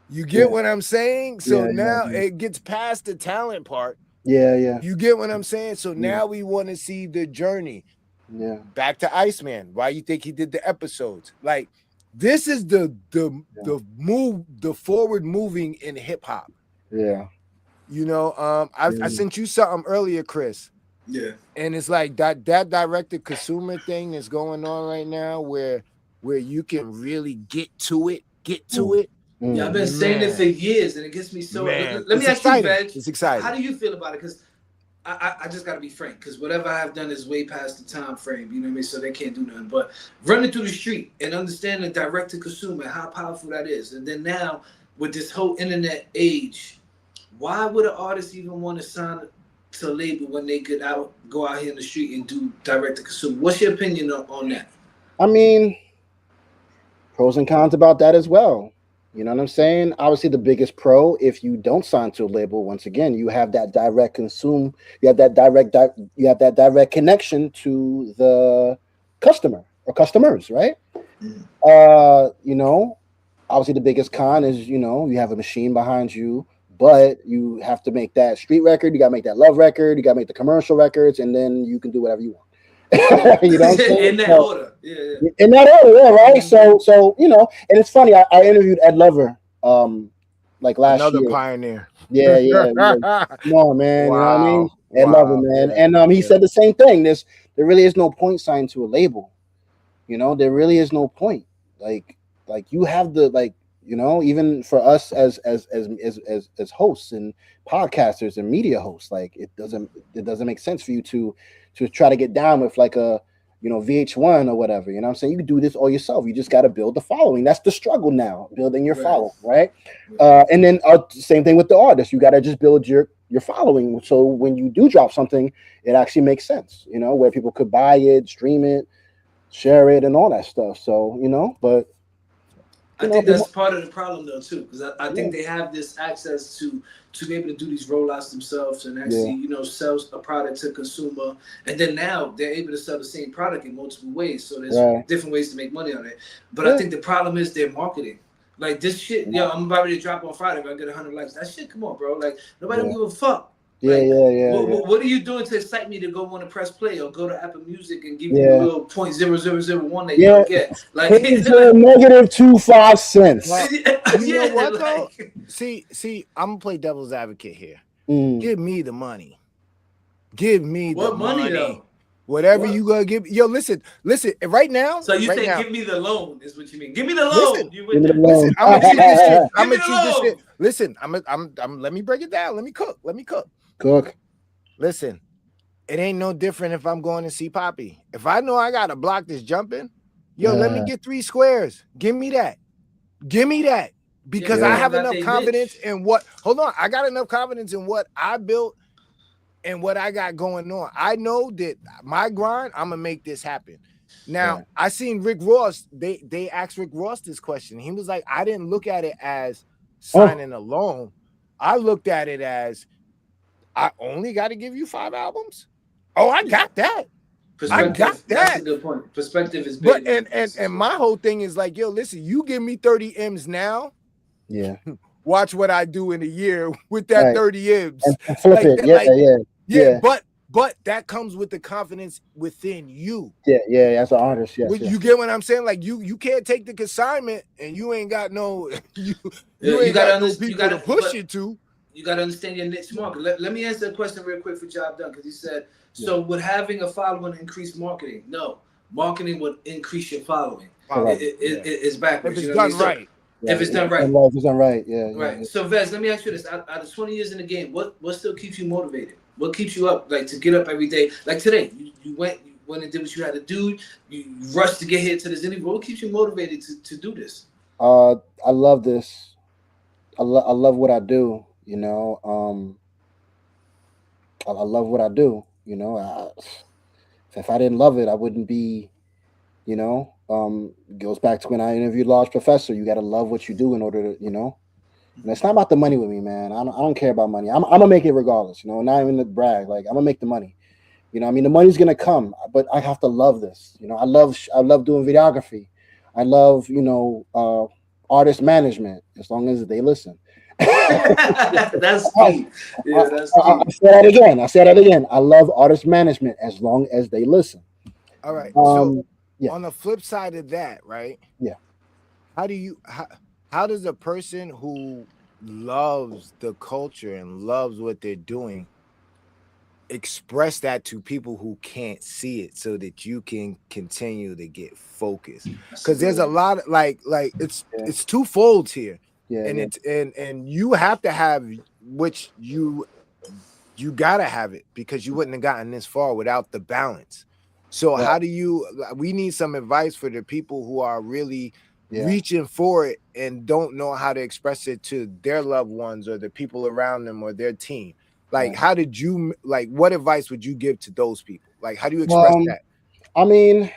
You get what I'm saying? So now it gets past the talent part. Yeah. You get what I'm saying? So now we want to see the journey. Yeah. Back to Iceman. Why you think he did the episodes? Like, this is the forward moving in hip hop. Yeah. You know, I sent you something earlier, Chris. Yeah. And it's like that direct to consumer thing is going on right now where you can really get to it. Yeah, I've been saying it for years, and it gets me so. Man, let me ask you, Veg. It's exciting. How do you feel about it? Because I just got to be frank, because whatever I have done is way past the time frame. You know what I mean? So they can't do nothing. But running through the street and understanding direct to consumer, how powerful that is, and then now with this whole internet age, why would an artist even want to sign to a label when they could go out here in the street and do direct to consumer? What's your opinion on that? I mean, pros and cons about that as well. You know what I'm saying? Obviously, the biggest pro, if you don't sign to a label, once again, you have that direct consume. You have that direct connection to the customer or customers, right? You know, obviously the biggest con is, you know, you have a machine behind you, but you have to make that street record. You got to make that love record. You got to make the commercial records, and then you can do whatever you want. You know what I'm saying? In that order. Yeah. In that order, yeah, right? So you know, and it's funny, I interviewed Ed Lover like last year. Another pioneer. Yeah. Like, come on, man. Wow. You know what I mean? Ed Lover, man. And he said the same thing. There really is no point signing to a label. You know, there really is no point. Like you have the like, you know, even for us as hosts and podcasters and media hosts, like it doesn't make sense for you to try to get down with like a, you know, VH1 or whatever. You know what I'm saying? You can do this all yourself. You just got to build the following. That's the struggle now, building your following, right? And then same thing with the artist. You got to just build your following. So when you do drop something, it actually makes sense, you know, where people could buy it, stream it, share it, and all that stuff. So, you know, but I think that's part of the problem though too, because I think they have this access to be able to do these rollouts themselves and actually, you know, sell a product to consumer, and then now they're able to sell the same product in multiple ways. So there's different ways to make money on it. But I think the problem is their marketing. Like this shit, yo, I'm about to drop on Friday. If I get 100 likes, that shit, come on, bro. Like nobody don't give a fuck. Like, what are you doing to excite me to go want to press play or go to Apple Music and give you a little 0.0001 that you don't get? Like negative 25 cents. You know what though? See, I'm gonna play devil's advocate here. Give me the money. Give me the money. Though? Whatever you gonna give. Yo, listen. Right now. So you right say now, give me the loan is what you mean? Give me the loan. Listen, I'm gonna treat this shit. I'm gonna treat this shit. Listen, I'm. Let me break it down. Let me cook. Listen, it ain't no different if I'm going to see Poppy. If I know I got a block that's jumping, yo, let me get 3 squares. Give me that. Because I have enough confidence in what. Hold on, I got enough confidence in what I built and what I got going on. I know that my grind, I'm gonna make this happen. Now, I seen Rick Ross. They asked Rick Ross this question. He was like, I didn't look at it as signing a loan. I looked at it as I only got to give you 5 albums. Oh, I got that. I got that. That's a good point. Perspective is big. But and my whole thing is like, yo, listen, you give me 30 M's now. Yeah. Watch what I do in a year with that 30 M's. And flip it. Yeah. But that comes with the confidence within you. Yeah, as an artist. Yeah. You get what I'm saying? Like you can't take the consignment and you ain't got no you gotta push it to. You got to understand your niche market. Let me answer a question real quick for Job Done, because he said, so would having a following increase marketing? No, marketing would increase your following. It's backwards. If it's done right. If it's done right. If it's done right, Right. So, Vez, let me ask you this. Out of 20 years in the game, what still keeps you motivated? What keeps you up, like, to get up every day? Like today, you went and did what you had to do. You rushed to get here to this interview. What keeps you motivated to do this? I love this. I love what I do. You know, I love what I do. You know, if I didn't love it, I wouldn't be. You know, goes back to when I interviewed Large Professor. You got to love what you do in order to, you know. And it's not about the money with me, man. I don't care about money. I'm gonna make it regardless. You know, not even to brag. Like I'm gonna make the money. You know, I mean, the money's gonna come, but I have to love this. You know, I love doing videography. I love, you know, artist management as long as they listen. That's key. Yeah, that's key. I say that again. I love artist management as long as they listen. All right. So on the flip side of that, right? Yeah. How does a person who loves the culture and loves what they're doing express that to people who can't see it so that you can continue to get focused? Because there's a lot of like it's two folds here. Yeah, and it's and you have to have, which you gotta have it, because you wouldn't have gotten this far without the balance. So how do you? We need some advice for the people who are really reaching for it and don't know how to express it to their loved ones or the people around them or their team. Like, how did you what advice would you give to those people? Like, how do you express that? I mean,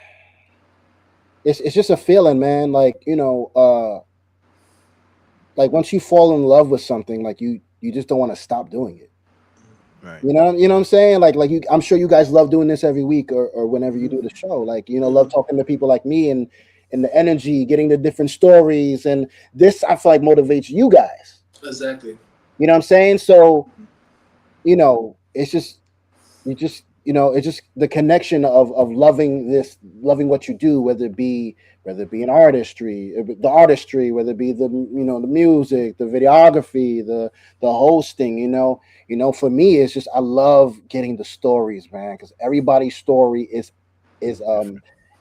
it's just a feeling, man. Like, you know, like once you fall in love with something, like you just don't want to stop doing it. Right. You know what I'm saying? Like you, I'm sure you guys love doing this every week or whenever you do the show. Like, you know, love talking to people like me and the energy, getting the different stories, and this I feel like motivates you guys. Exactly. You know what I'm saying? So, you know, it's just it's just the connection of loving this, loving what you do, whether it be in artistry, whether it be the music, the videography, the hosting, you know, for me, it's just, I love getting the stories, man, because everybody's story is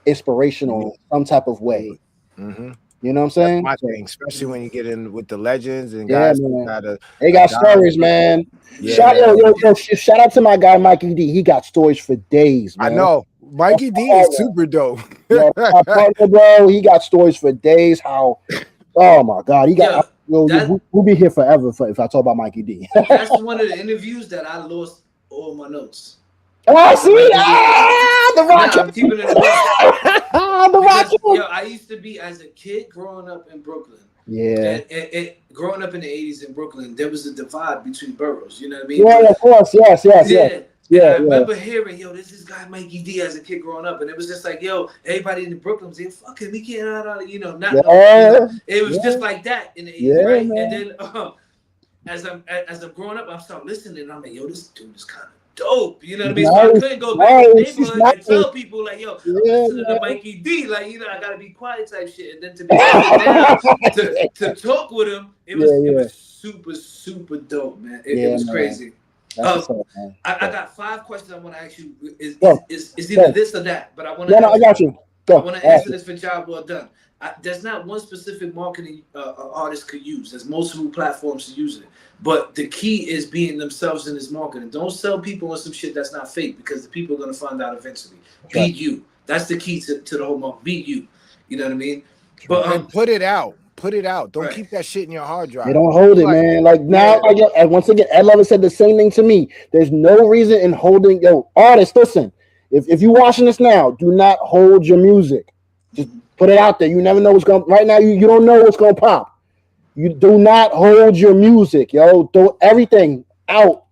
inspirational in some type of way. Mm-hmm. You know what I'm saying? That's my thing, especially when you get in with the legends and Yeah, guys man. they got stories, man. Shout out to my guy Mikey D. He got stories for days, man. I know. Mikey D is super dope. My partner, bro, he got stories for days. How? Oh my God, he got. We'll be here forever if I talk about Mikey D. That's one of the interviews that I lost all my notes. Oh, see, the Rakim. I'm keeping it. The Rakim. Yo, I used to be as a kid growing up in Brooklyn. Yeah. And growing up in the 80s in Brooklyn, there was a divide between boroughs. You know what I mean? Yeah, of course. Yes. Yeah, I remember hearing, yo, this is guy Mikey D as a kid growing up, and it was just like, yo, everybody in Brooklyn was like, fuck it, we can't, it was just like that in the 80s, right? Man. And then as I'm growing up, I start listening, and I'm like, yo, this dude is kind of dope, you know what I mean? So I couldn't go back to the neighborhood and tell people like, yo, listen to Mikey D, like, you know, I gotta be quiet type shit, and then to be down to talk with him, it was super, super dope, man. It was crazy. I got 5 questions I want to ask you. Is either this or that, but I want to. I got you. I want to answer this for job well done. There's not one specific marketing artist could use. There's multiple platforms to use it, but the key is being themselves in this marketing. Don't sell people on some shit that's not fake, because the people are gonna find out eventually. Be you. That's the key to the whole market. Be you. You know what I mean? But put it out. Put it out. Don't keep that shit in your hard drive. They don't hold it, man. Like now, and once again, Ed Lover said the same thing to me. There's no reason in holding. Yo, artists, listen. If you're watching this now, do not hold your music. Just put it out there. You never know what's going. Right now, you don't know what's going to pop. You do not hold your music, yo. Throw everything out.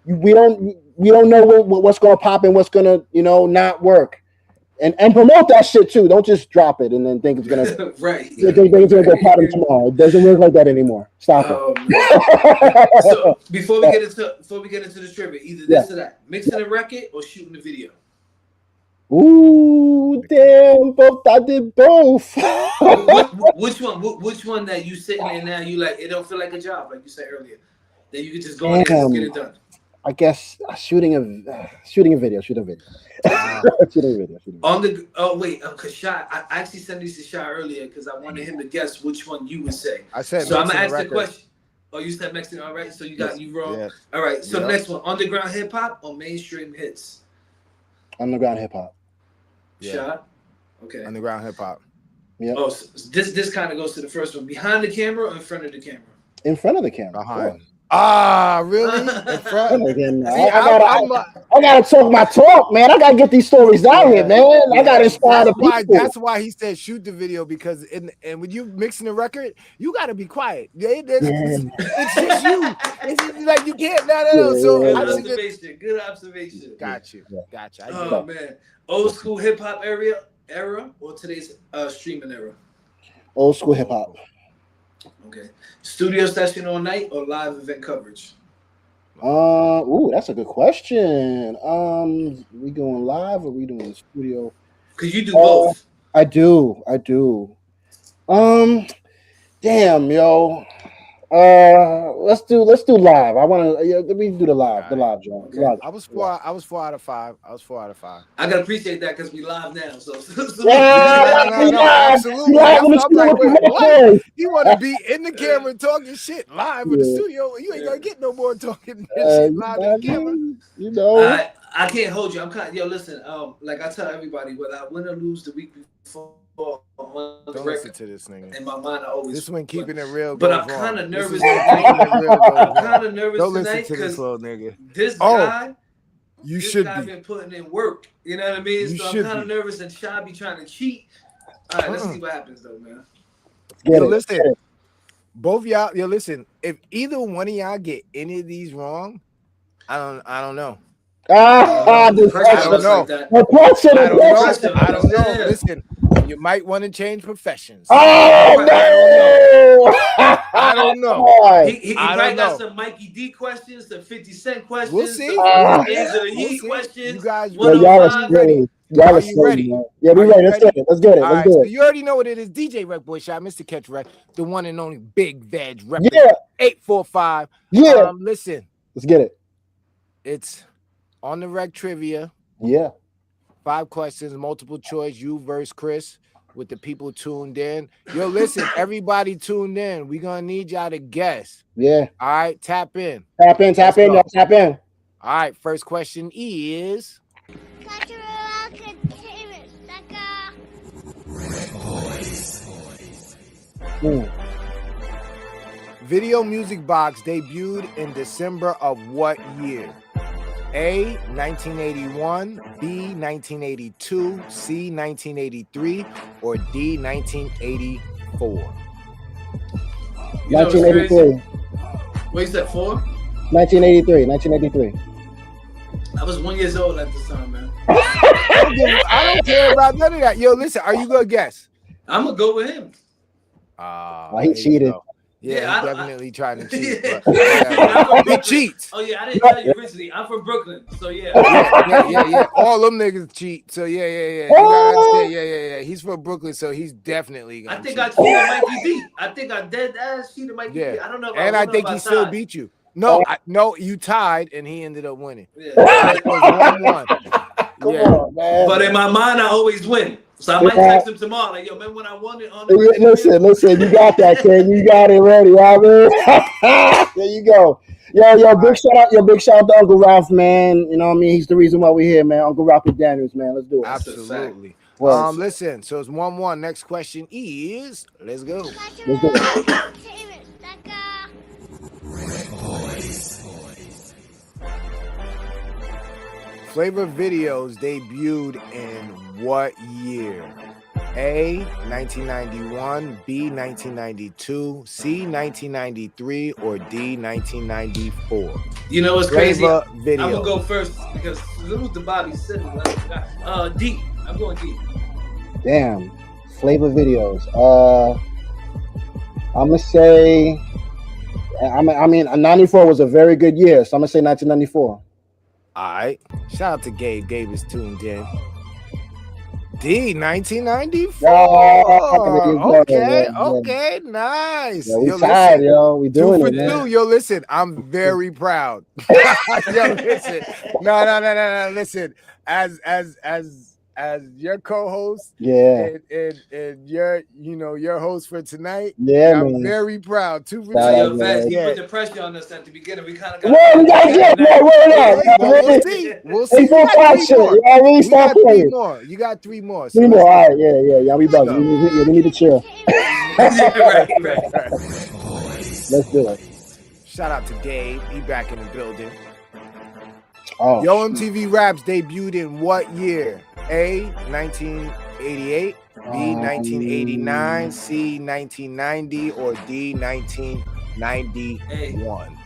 We don't know what's going to pop and what's going to not work. And promote that shit too. Don't just drop it and then think it's gonna right. Think it's gonna go platinum tomorrow. It doesn't work like that anymore. Stop it. So before we get into the trivia, either this or that, mixing a record or shooting the video. Ooh, damn! I did both. Which one? Which one that you sitting there now? You like it don't feel like a job, like you said earlier. Then you can just go in there and get it done. I guess shooting a video. On the cause Shy, I actually sent these to Shy earlier because I wanted him to guess which one you would say. I said so. I'm gonna ask the question. Oh, you said Mexican. All right, so you got you wrong. Yeah. All right, so next one: underground hip hop or mainstream hits? Underground hip hop. Shy. Okay. Underground hip hop. Yeah. Oh, so this kind of goes to the first one: behind the camera or in front of the camera? In front of the camera. Behind. Ah, really? In front? Again, I gotta talk my talk, man. I gotta get these stories out here, man. I gotta inspire the people. That's why he said shoot the video, because and when you mixing the record, you gotta be quiet. It's just you. It's just like you can't. No. So good observation. Got you. Oh man, old school hip hop era or today's streaming era? Old school hip hop. Okay. Studio session all night or live event coverage? That's a good question. We going live or we doing studio? Because you do both. I do. Damn, yo. Let's do live. I want to. We do the live joint. Okay. I was 4 out of 5. I gotta appreciate that because we live now. So absolutely. What? You want to be in the camera talking shit live in the studio? You ain't gonna get no more talking shit live in the camera. I can't hold you. I'm kind of listen. Like I tell everybody, whether I win or lose the week before. Don't listen to this nigga. In my mind, I always. This one keeping it real. But I'm kind of nervous. I'm kind of nervous tonight because this guy. You should be. Been putting in work. You know what I mean? So I'm kind of nervous, and Shy be trying to cheat. All right, let's see what happens though, man. Listen, both y'all. Listen. If either one of y'all get any of these wrong, I don't know. I don't know. I don't know. Listen, you might want to change professions. I don't know. He might got some Mikey D questions, some 50 Cent questions. We'll see. Questions. You guys, y'all are ready. Y'all are ready. Yeah, we ready. Let's get it. Let's get it. So you already know what it is. DJ Reckboy Shot, Mr. Catch Rec, the one and only Big Vegg, rep 845. Yeah. Listen. Let's get it. It's on the Rec Trivia. Yeah. 5 questions, multiple choice. You versus Chris with the people tuned in. Yo, listen, everybody tuned in. We're going to need y'all to guess. Yeah. All right, tap in. Tap in, tap in, y'all. Tap in. All right, first question is... Video Music Box debuted in December of what year? A, 1981, B, 1982, C, 1983, or D, 1984? 1983. What you said, 4? 1983. I was 1 year old at this time, man. I don't care about none of that. Yo, listen, are you gonna guess? I'm gonna go with him. He cheated. Yeah, he's definitely trying to cheat. He cheats. Oh yeah, I didn't tell you originally. I'm from Brooklyn, so yeah. Yeah. All them niggas cheat. So yeah. You gotta understand. Yeah. He's from Brooklyn, so he's definitely gonna cheat. I cheated Mikey D. I think I dead ass cheated Mikey D. I don't know. And I think he still beat you. No, you tied, and he ended up winning. Yeah. It was 1-1. Come on, man. But in my mind, I always win. So I might text him tomorrow. Like, yo, remember when I won it on the Listen, you got that, kid. You got it ready, right, man? There you go. Yo, big shout out to Uncle Ralph, man. You know what I mean? He's the reason why we're here, man. Uncle Ralph and Daniels, man. Let's do it. Absolutely. Well, listen, so it's 1-1. Next question is, let's go. Let's do it. Flavor Videos debuted in what year? A, 1991, B, 1992, C, 1993, or D, 1994? You know what's crazy? Flavor I'm Video. gonna go first because it was the Bobby City. D. I'm going D. Damn. Flavor Videos. I'm gonna say. I mean, 94 was a very good year, so I'm gonna say 1994. All right. Shout out to Gabe. Gabe is tuned in. D, 1994. Okay, nice. Yeah, we tired, yo. We doing 2 for it, man. 2. Yo, listen, I'm very proud. Yo, listen. No. Listen, as your co-host, and your host for tonight, I'm very proud. 2 for 2. He put the pressure on us at the beginning. We kind of got. We'll see. You got 3 more. So 3 more. All right, yeah. We bugging. We need to chill. Right. Let's do it. Shout out to Gabe. He back in the building. Oh, Yo MTV Raps debuted in what year? A, 1988, B, 1989, C, 1990, or D, 1991?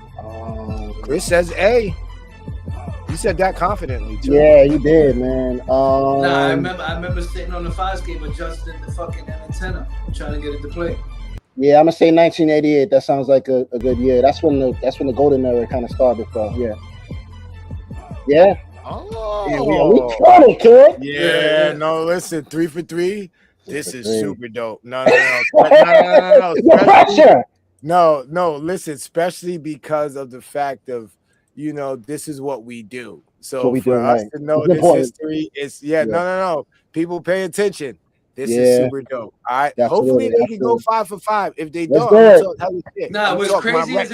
Chris says A. You said that confidently too. Yeah, you did, man. I remember sitting on the fire escape adjusting the fucking antenna, trying to get it to play. Yeah, I'm gonna say 1988. That sounds like a good year. That's when the golden era kind of started. So yeah. Oh, we got it, kid. Yeah, no, listen, 3 for 3. This is super dope. No. No, listen, especially because of the fact of, this is what we do. So for us to know this history, no. People pay attention. This is super dope. All right. Hopefully they can go 5 for 5. If they don't, what's crazy is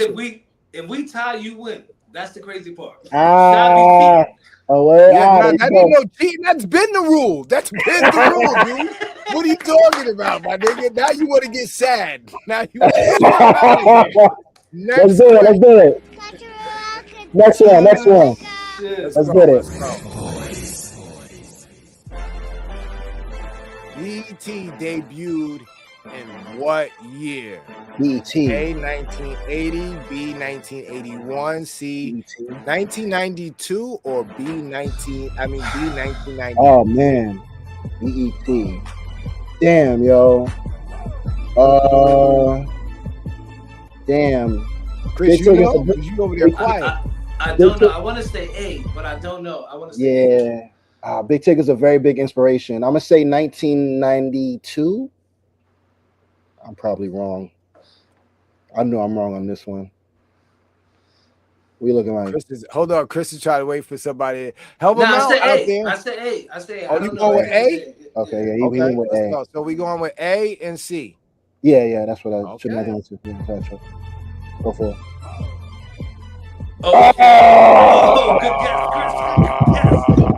if we tie, you win. That's the crazy part. That ain't no cheating. That's been the rule. That's been the rule, dude. What are you talking about, my nigga? Now you want to get sad. Now you want to Let's do it. Next one. Let's get it. BET debuted in what year? BET. A, 1980, B, 1981, C, 1992, or B, 1990. Oh man, BET. Damn, yo. Damn. Chris, you over there quiet. I don't know. I want to say A, but I don't know. I want to say A. Big Tig is a very big inspiration. I'm gonna say 1992. I'm probably wrong. I know I'm wrong on this one. What you looking like? Hold on, Chris is trying to wait for somebody. Help him out there. I said A. Oh, you going with A? Okay, yeah, he went with A. Go. So we going with A and C. Yeah, that's what I should have done. Go for it. Oh,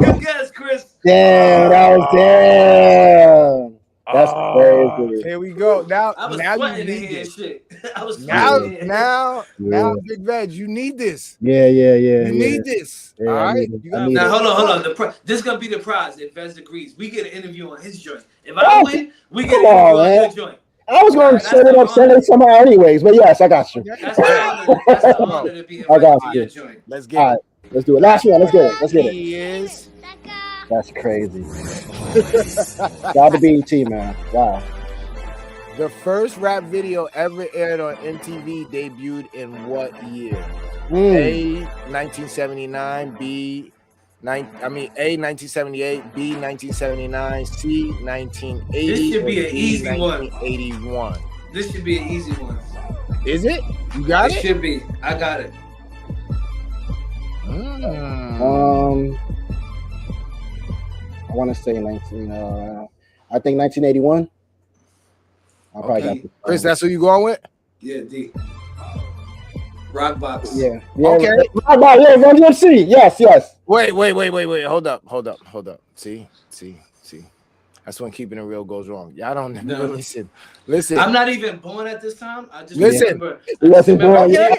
good guess, Chris. Damn, that was damn. That's crazy. Here we go. Now you need this. Shit. I was now, Big Veg, you need this. Yeah. You need this. Yeah, all right. Now hold on. This is gonna be the prize. If Vez agrees, we get an interview on his joint. If I win, we get an interview on your joint. I was going to set it somehow anyways, but yes, I got you. That's the honor to be invited to your joint. Let's get it. Let's do it. Last one. Let's get it. He is. That's crazy. Got the BET, man. Wow. The first rap video ever aired on MTV debuted in what year? A, 1979, A, 1978, B, 1979, C, 1980. This should be an easy one. 1981. This should be an easy one. Is it? You got it? It should be. I got it. I want to say 19. I think 1981. I probably got this. Chris, that's who you going with? Yeah, D. Rockbox. Yeah. Okay. Rockbox. Yeah, Run DMC. Yes. Wait. Hold up. See. That's when keeping it real goes wrong. Y'all don't listen. I'm not even born at this time. I just remember. He wasn't born. Okay,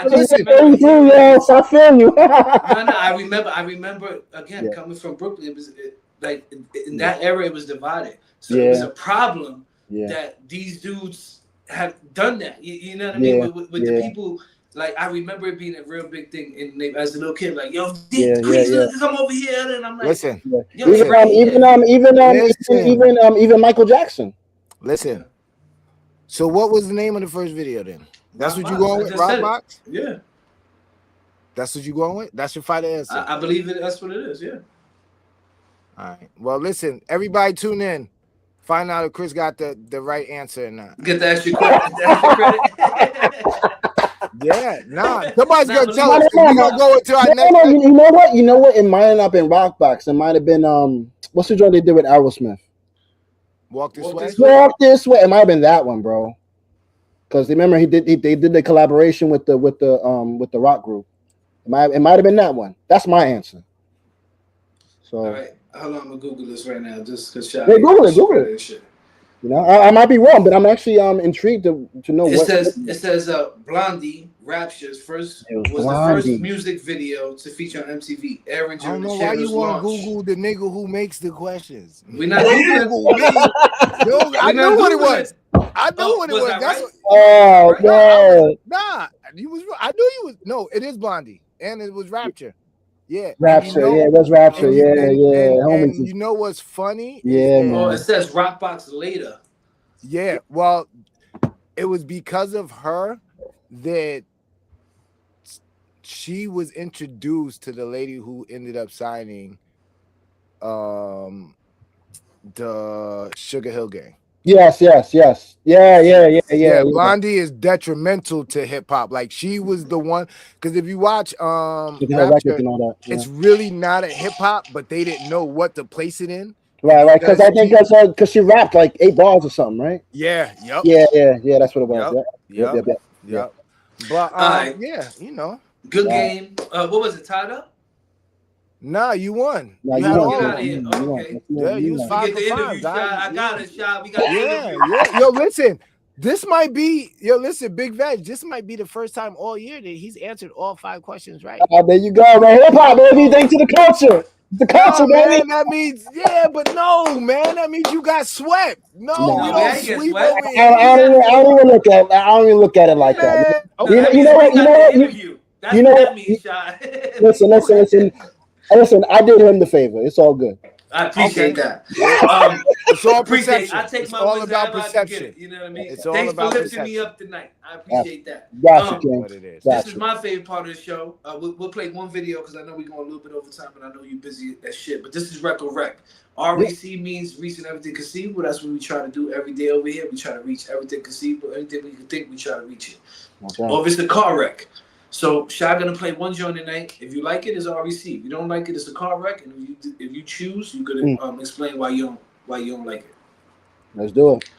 listen. Yes, I feel you. No. I remember again coming from Brooklyn. It was like in that era, it was divided. So it was a problem that these dudes have done that. You know what I mean? With the people. Like I remember it being a real big thing as a little kid. Like, yo, please come over here, and I'm like, listen. Even Michael Jackson. Listen. So, what was the name of the first video then? That's what you going with, Rockbox? Yeah. That's what you going with. That's your final answer. I believe it. That's what it is. Yeah. All right. Well, listen. Everybody, tune in. Find out if Chris got the right answer or not. Get the extra credit. Yeah, somebody's gonna tell us. We're gonna go into our next. You know what? It might have not been Rockbox. It might have been what's the joint they did with Aerosmith? Walk This Way. Walk This Way. It might have been that one, bro. Because remember they did the collaboration with the rock group. It might have been that one. That's my answer. So. All right, hold on. I'm gonna Google this right now, just because. Google it. Shit. You know, I might be wrong, but I'm actually intrigued to know it says Blondie Rapture's first music video to feature on MTV. Aaron, I don't know why you want to Google the nigga who makes the questions. We're not Googling. I know what it was. I know what it was. That's you was. I knew you was. No, it is Blondie, and it was Rapture. Yeah, Rapture. It was Rapture. And you know what's funny? Yeah, man. It says Rockbox later. Yeah, well, it was because of her that she was introduced to the lady who ended up signing the Sugar Hill Gang. Yes. Yeah. Blondie is detrimental to hip hop. Like she was the one, because if you watch Rapture, it's really not a hip hop, but they didn't know what to place it in. Right. Because I think that's because she rapped like 8 bars or something, right? Yeah. Yep. Yeah. That's what it was. Yep. But you know, good game. What was it? Tied up? Nah, you won. Get out of here. Okay. Yeah, you was 5 for 5. I got it, Shot. We got the interview. Yeah. Yo, listen. This might be, Big Veg. This might be the first time all year that he's answered all 5 questions right. There you go, man. Hip hop, baby. Thanks to the culture. The culture, man. That means, but no, man. That means you got swept. No, we don't sweep over here. I don't even look at it like that. Okay. You know what? Listen. Listen, I did him the favor. It's all good. I appreciate that. It's all perception. I take it's my all about perception. You know what I mean? It's all Thanks about for lifting perception. me up tonight. I appreciate that. What it is. This is my favorite part of the show. We'll play one video because I know we're going a little bit over time, and I know you're busy as shit. But this is Rec or Rec. REC means reaching everything conceivable. That's what we try to do every day over here. We try to reach everything conceivable. Anything we can think, we try to reach it. Okay. Or if it's the car wreck. So Shy gonna play one joint tonight. If you like it, it's REC. If you don't like it, it's a car wreck. And if you choose, you gonna explain why you don't like it. Let's do it.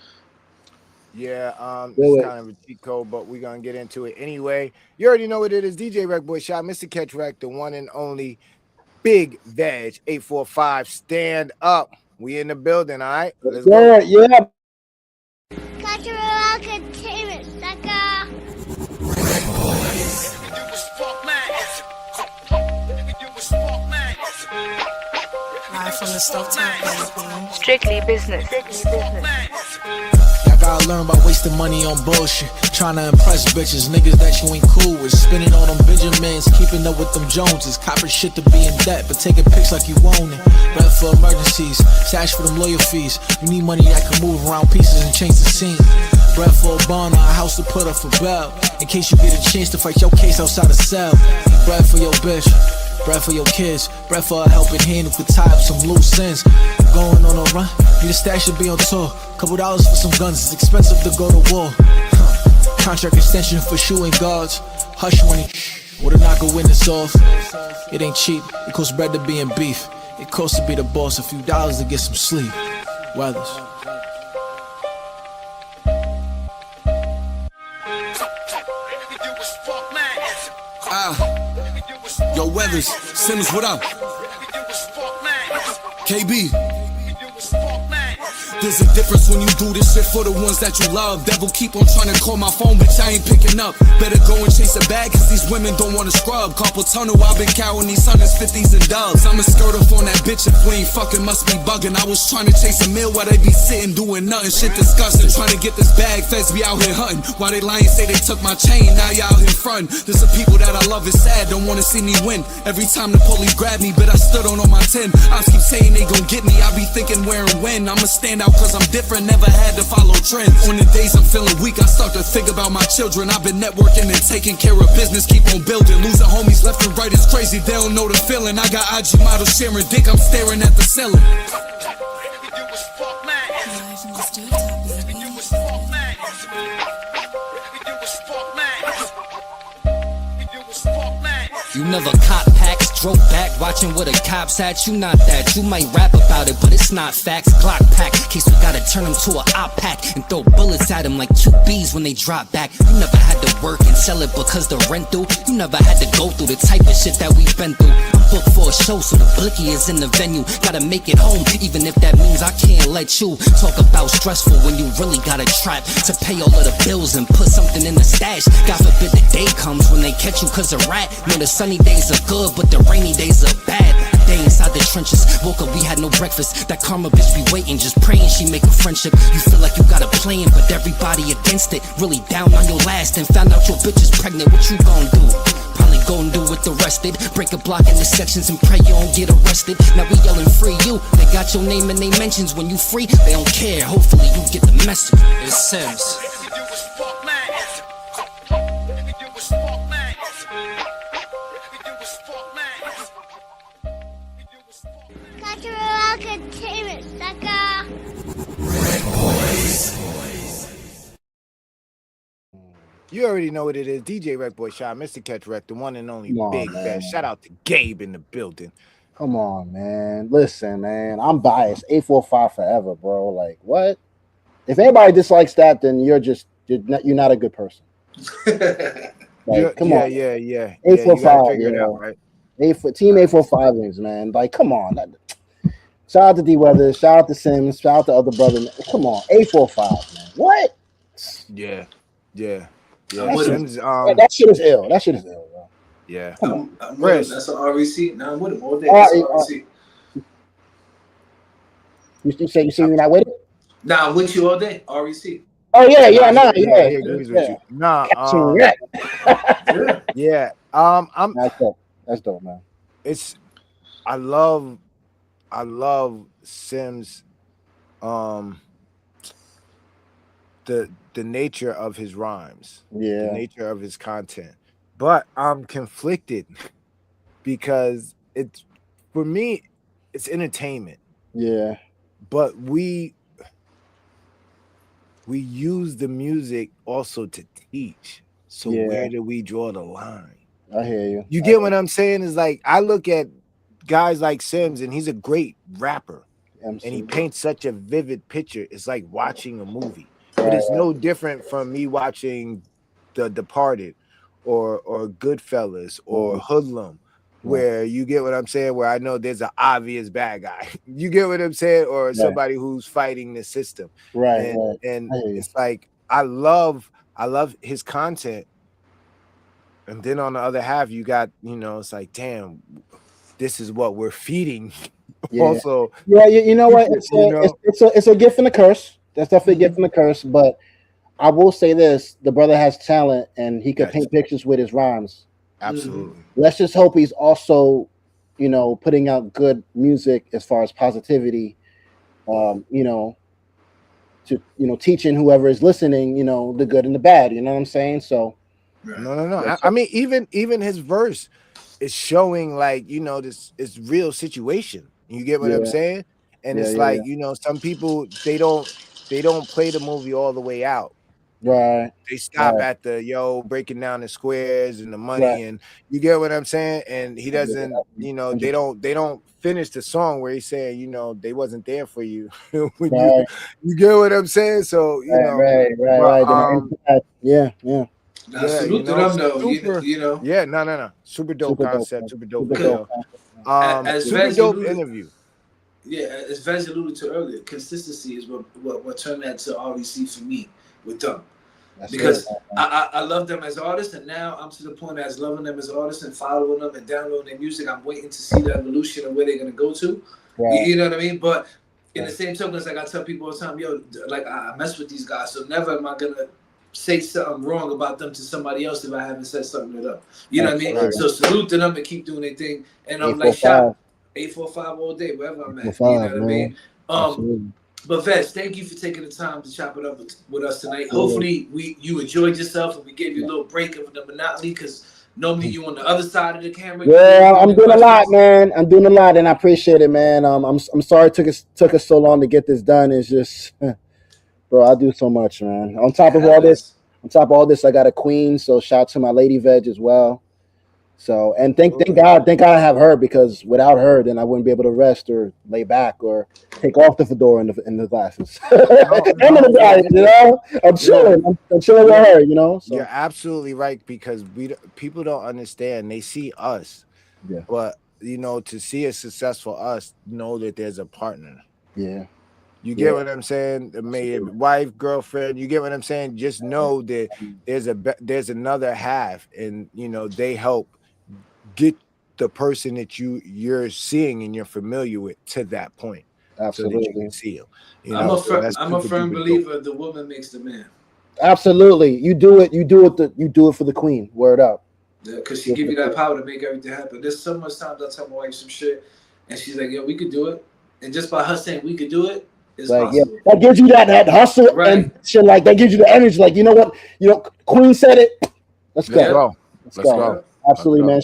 Yeah, it's kind of a cheat code, but we're gonna get into it anyway. You already know what it is. DJ Reckboy Shot, Mr. Catch Wreck, the one and only Big Veg 845. Stand up. We in the building, all right? Let's go. Yeah. Cultural entertainment, sucker. Live from the stovetop, Strictly business. Y'all gotta learn about wasting money on bullshit. Trying to impress bitches, niggas that you ain't cool with. Spending on them Benjamins, keeping up with them Joneses. Copper shit to be in debt, but taking pics like you own it. Bread for emergencies, stash for them lawyer fees. You need money that can move around pieces and change the scene. Bread for a bond, a house to put up for bail. In case you get a chance to fight your case outside the cell. Bread for your bitch. Bread for your kids, bread for a helping hand who could tie up some loose ends. Going on a run, need a stash to be on tour. Couple dollars for some guns, it's expensive to go to war. Contract extension for shooting guards. Hush money, with a knock a witness off. It ain't cheap, it costs bread to be in beef. It costs to be the boss, a few dollars to get some sleep. Weathers. Yo, Weathers, Simmons, what up? KB. There's a difference when you do this shit for the ones that you love. Devil keep on trying to call my phone, bitch, I ain't picking up. Better go and chase a bag, cause these women don't wanna scrub. Carpal tunnel, I've been counting these hundreds, 50s, and dubs. I'ma skirt up on that bitch if we ain't fucking, must be bugging. I was trying to chase a meal while they be sitting doing nothing. Shit disgusting, trying to get this bag, feds be out here hunting. While they lying, say they took my chain, now you out here front. There's some people that I love is sad, don't wanna see me win. Every time the police grab me, but I stood on my 10. I keep saying they gon' get me, I be thinking where and when. I'ma stand out cause I'm different, never had to follow trends. On the days I'm feeling weak, I start to think about my children. I've been networking and taking care of business, keep on building. Losing homies left and right is crazy, they don't know the feeling. I got IG models sharing dick, I'm staring at the ceiling. You never cop packs, drove back, watching where the cops at. You not that, you might rap about it, but it's not facts. Glock pack, case we gotta turn them to a op pack and throw bullets at them like QBs when they drop back. You never had to work and sell it because the rent due. You never had to go through the type of shit that we've been through. I'm booked for a show, so the blicky is in the venue. Gotta make it home, even if that means I can't let you talk about stressful when you really got a trap to pay all of the bills and put something in the stash. God forbid the day comes when they catch you cause a rat. No, the sunny days are good, but the rainy days are bad. A day inside the trenches, woke up, we had no breakfast. That karma bitch be waiting, just praying she make a friendship. You feel like you got a plan, but everybody against it. Really down on your last and found out your bitch is pregnant. What you gon' do? Probably gon' do with the rested. Break a block into sections and pray you don't get arrested. Now we yelling free you. They got your name and they mentions. When you free, they don't care. Hopefully you get the message. It's Sims. Cultural entertainment, sucker. You already know what it is. DJ Reckboy Shot, Mr. Catch Wreck, the one and only Big Vegg. Shout out to Gabe in the building. Come on, man. Listen, man. I'm biased. 845 forever, bro. Like, what? If anybody dislikes that, then you're not a good person. Like, come on. Yeah. 845, yeah. Out, right? Team 845 wings, man. Like, come on. Shout out to D Weathers. Shout out to Sims. Shout out to other brother. Come on, 845, man. What? Yeah. Sims, that shit is ill. Bro. Yeah. I'm that's an REC. Nah, I'm with him all day. That's an REC. You say you're not with it? Nah, I'm with you all day. REC. Oh yeah. He agrees with you. Nah. Yeah. That's dope, man. I love Sims. The nature of his rhymes, the nature of his content, but I'm conflicted because for me it's entertainment, but we use the music also to teach, so where do we draw the line? I hear you. You get what I'm saying? Is like I look at guys like Sims, and he's a great rapper, and he paints such a vivid picture. It's like watching a movie, but it's no different from me watching The Departed or Goodfellas or Hoodlum, where you get what I'm saying, where I know there's an obvious bad guy. You get what I'm saying, or somebody who's fighting the system. And it's like I love his content. And then on the other half, you got, it's like, damn, this is what we're feeding. Also, you know what? It's a gift and a curse. That's definitely a gift and a curse. But I will say this: the brother has talent, and he could paint pictures with his rhymes. Absolutely. Let's just hope he's also, putting out good music as far as positivity. Teaching whoever is listening, the good and the bad. You know what I'm saying? So. No. I mean, even his verse is showing like this real situation. You get what I'm saying? And it's like some people they don't play the movie all the way out. Right. They stop at the breaking down the squares and the money, and you get what I'm saying. And he doesn't, they don't finish the song where he's saying, they wasn't there for you. You get what I'm saying? So right. Yeah. Salute to them though. Yeah, no. Super dope concept, super dope video. As super Vez dope alluded, interview. Yeah, as Vez alluded to earlier, consistency is what turned that to REC for me with them. Because I love them as artists, and now I'm to the point as loving them as artists and following them and downloading their music. I'm waiting to see the evolution of where they're gonna go to. Right. You know what I mean? But in the same token, it's like I tell people all the time, like I mess with these guys, so never am I gonna say something wrong about them to somebody else if I haven't said something to them. You know what I mean? Right. So salute to them and keep doing their thing. And I'm like, shout 845 all day, wherever I'm at. You know what I mean? But Vez, thank you for taking the time to chop it up with us tonight. Hopefully you enjoyed yourself and we gave you a little break of the monotony, because normally you on the other side of the camera. Yeah, I'm doing a lot, man. I'm doing a lot, and I appreciate it, man. I'm sorry it took us so long to get this done. It's just bro, I do so much, man. On top of all this, I got a queen. So shout out to my lady Veg as well. So and thank God I have her, because without her, then I wouldn't be able to rest or lay back or take off the fedora and the glasses. I'm chilling. I'm chilling with her, So. You're absolutely right, because people don't understand. They see us, but to see a successful us, know that there's a partner. Yeah. You get what I'm saying? Wife, girlfriend, you get what I'm saying? Just know that there's another half, and they help get the person that you're seeing and you're familiar with to that point. Absolutely. So that you can see them. I'm a firm believer the woman makes the man. Absolutely. You do it for the queen. Word up. Yeah, because she give you that power to make everything happen. There's so much times I tell my wife some shit and she's like, we could do it. And just by her saying we could do it, that gives you that hustle and shit, like that gives you the energy. Like, you know what? Queen said it. Let's go. Let's go. Absolutely, man.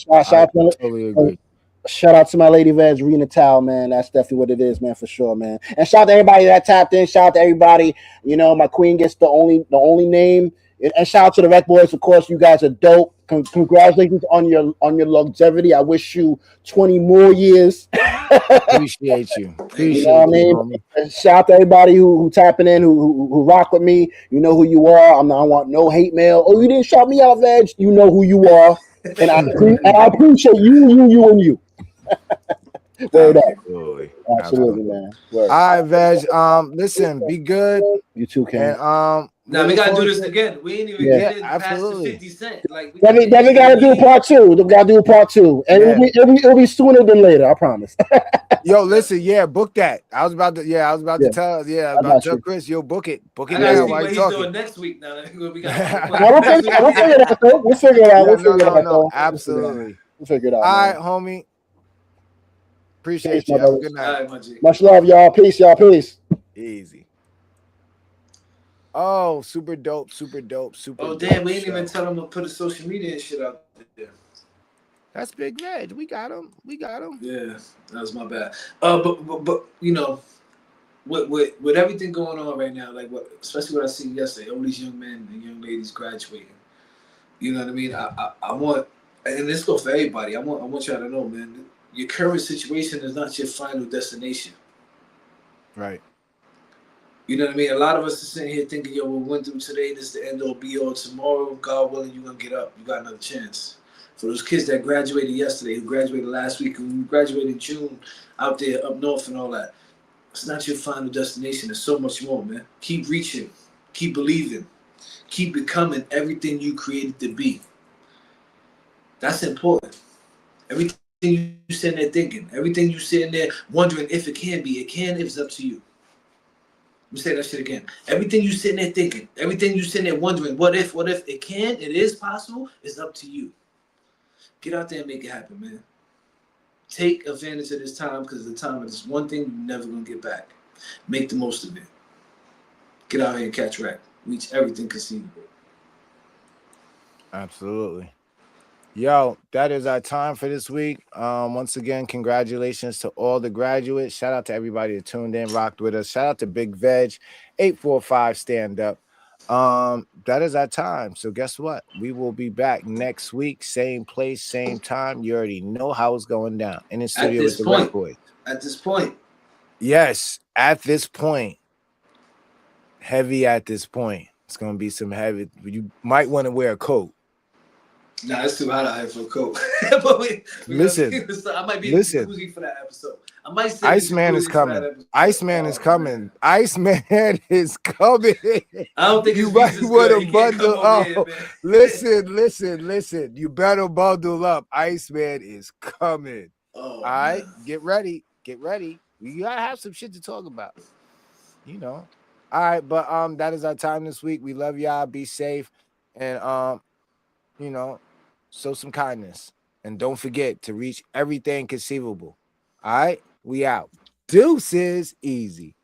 Shout out to my lady Veg, Rena Towel, man. That's definitely what it is, man, for sure, man. And shout out to everybody that tapped in. Shout out to everybody. My queen gets the only name. And shout out to the Recboys. Of course, you guys are dope. Congratulations on your longevity. I wish you 20 more years. Appreciate you. What I mean? Shout out to everybody who tapping in, who rock with me. You know who you are. I want no hate mail. Oh, you didn't shout me out, Veg. You know who you are. And I appreciate you, and you. Word Absolutely. Absolutely, man. Word. All right, Veg. Listen, be good. You too, Ken. And now we gotta do this again. We ain't even get past the 50 Cent. Like we gotta do part two. We gotta do part two, and it'll be sooner than later. I promise. Yo, listen, book that. I was about to tell, tell Chris, book it now. Why you talking? Doing next week now. We'll figure it out. We'll figure it out. No, absolutely. We'll figure it out. All right, homie. Appreciate you. Have a good night. Much love, y'all. Peace, y'all. Peace. Easy. Oh, super dope. Oh, damn, we didn't even tell them to put a social media and shit out there. That's Big Veg. We got him. Yeah, that was my bad. But with everything going on right now, like especially what I seen yesterday, all these young men and young ladies graduating. You know what I mean? I want and this goes for everybody. I want y'all to know, man, your current situation is not your final destination. Right. You know what I mean? A lot of us are sitting here thinking, yo, we went through today, this is the end all be all. Tomorrow, God willing, you're going to get up. You got another chance. For those kids that graduated yesterday, who graduated last week, who graduated in June out there up north and all that, it's not your final destination. There's so much more, man. Keep reaching. Keep believing. Keep becoming everything you created to be. That's important. Everything you sitting there thinking, everything you sitting there wondering if it can be, it can if it's up to you. Let me say that shit again. Everything you sitting there thinking, everything you sitting there wondering, what if it can, it is possible, it's up to you. Get out there and make it happen, man. Take advantage of this time because the time is one thing you're never going to get back. Make the most of it. Get out here and catch rap. Reach everything conceivable. Absolutely. Yo, that is our time for this week. Once again, congratulations to all the graduates. Shout out to everybody that tuned in, rocked with us. Shout out to Big Vegg, 845 stand up. That is our time. So guess what? We will be back next week, same place, same time. You already know how it's going down in the studio with the Requboys. At this point. Yes, at this point. Heavy at this point. It's gonna be some heavy. You might want to wear a coat. Nah, it's too hot out here for a coat. Listen, I might be in the for that episode. I might say Iceman is coming. Iceman is coming. Iceman is coming. I don't think you might want to bundle up. Listen. You better bundle up. Iceman is coming. All right, get ready. We gotta have some shit to talk about. You know. All right, but that is our time this week. We love y'all. Be safe, and you know, show some kindness, and don't forget to reach everything conceivable. All right, we out. Deuces, easy.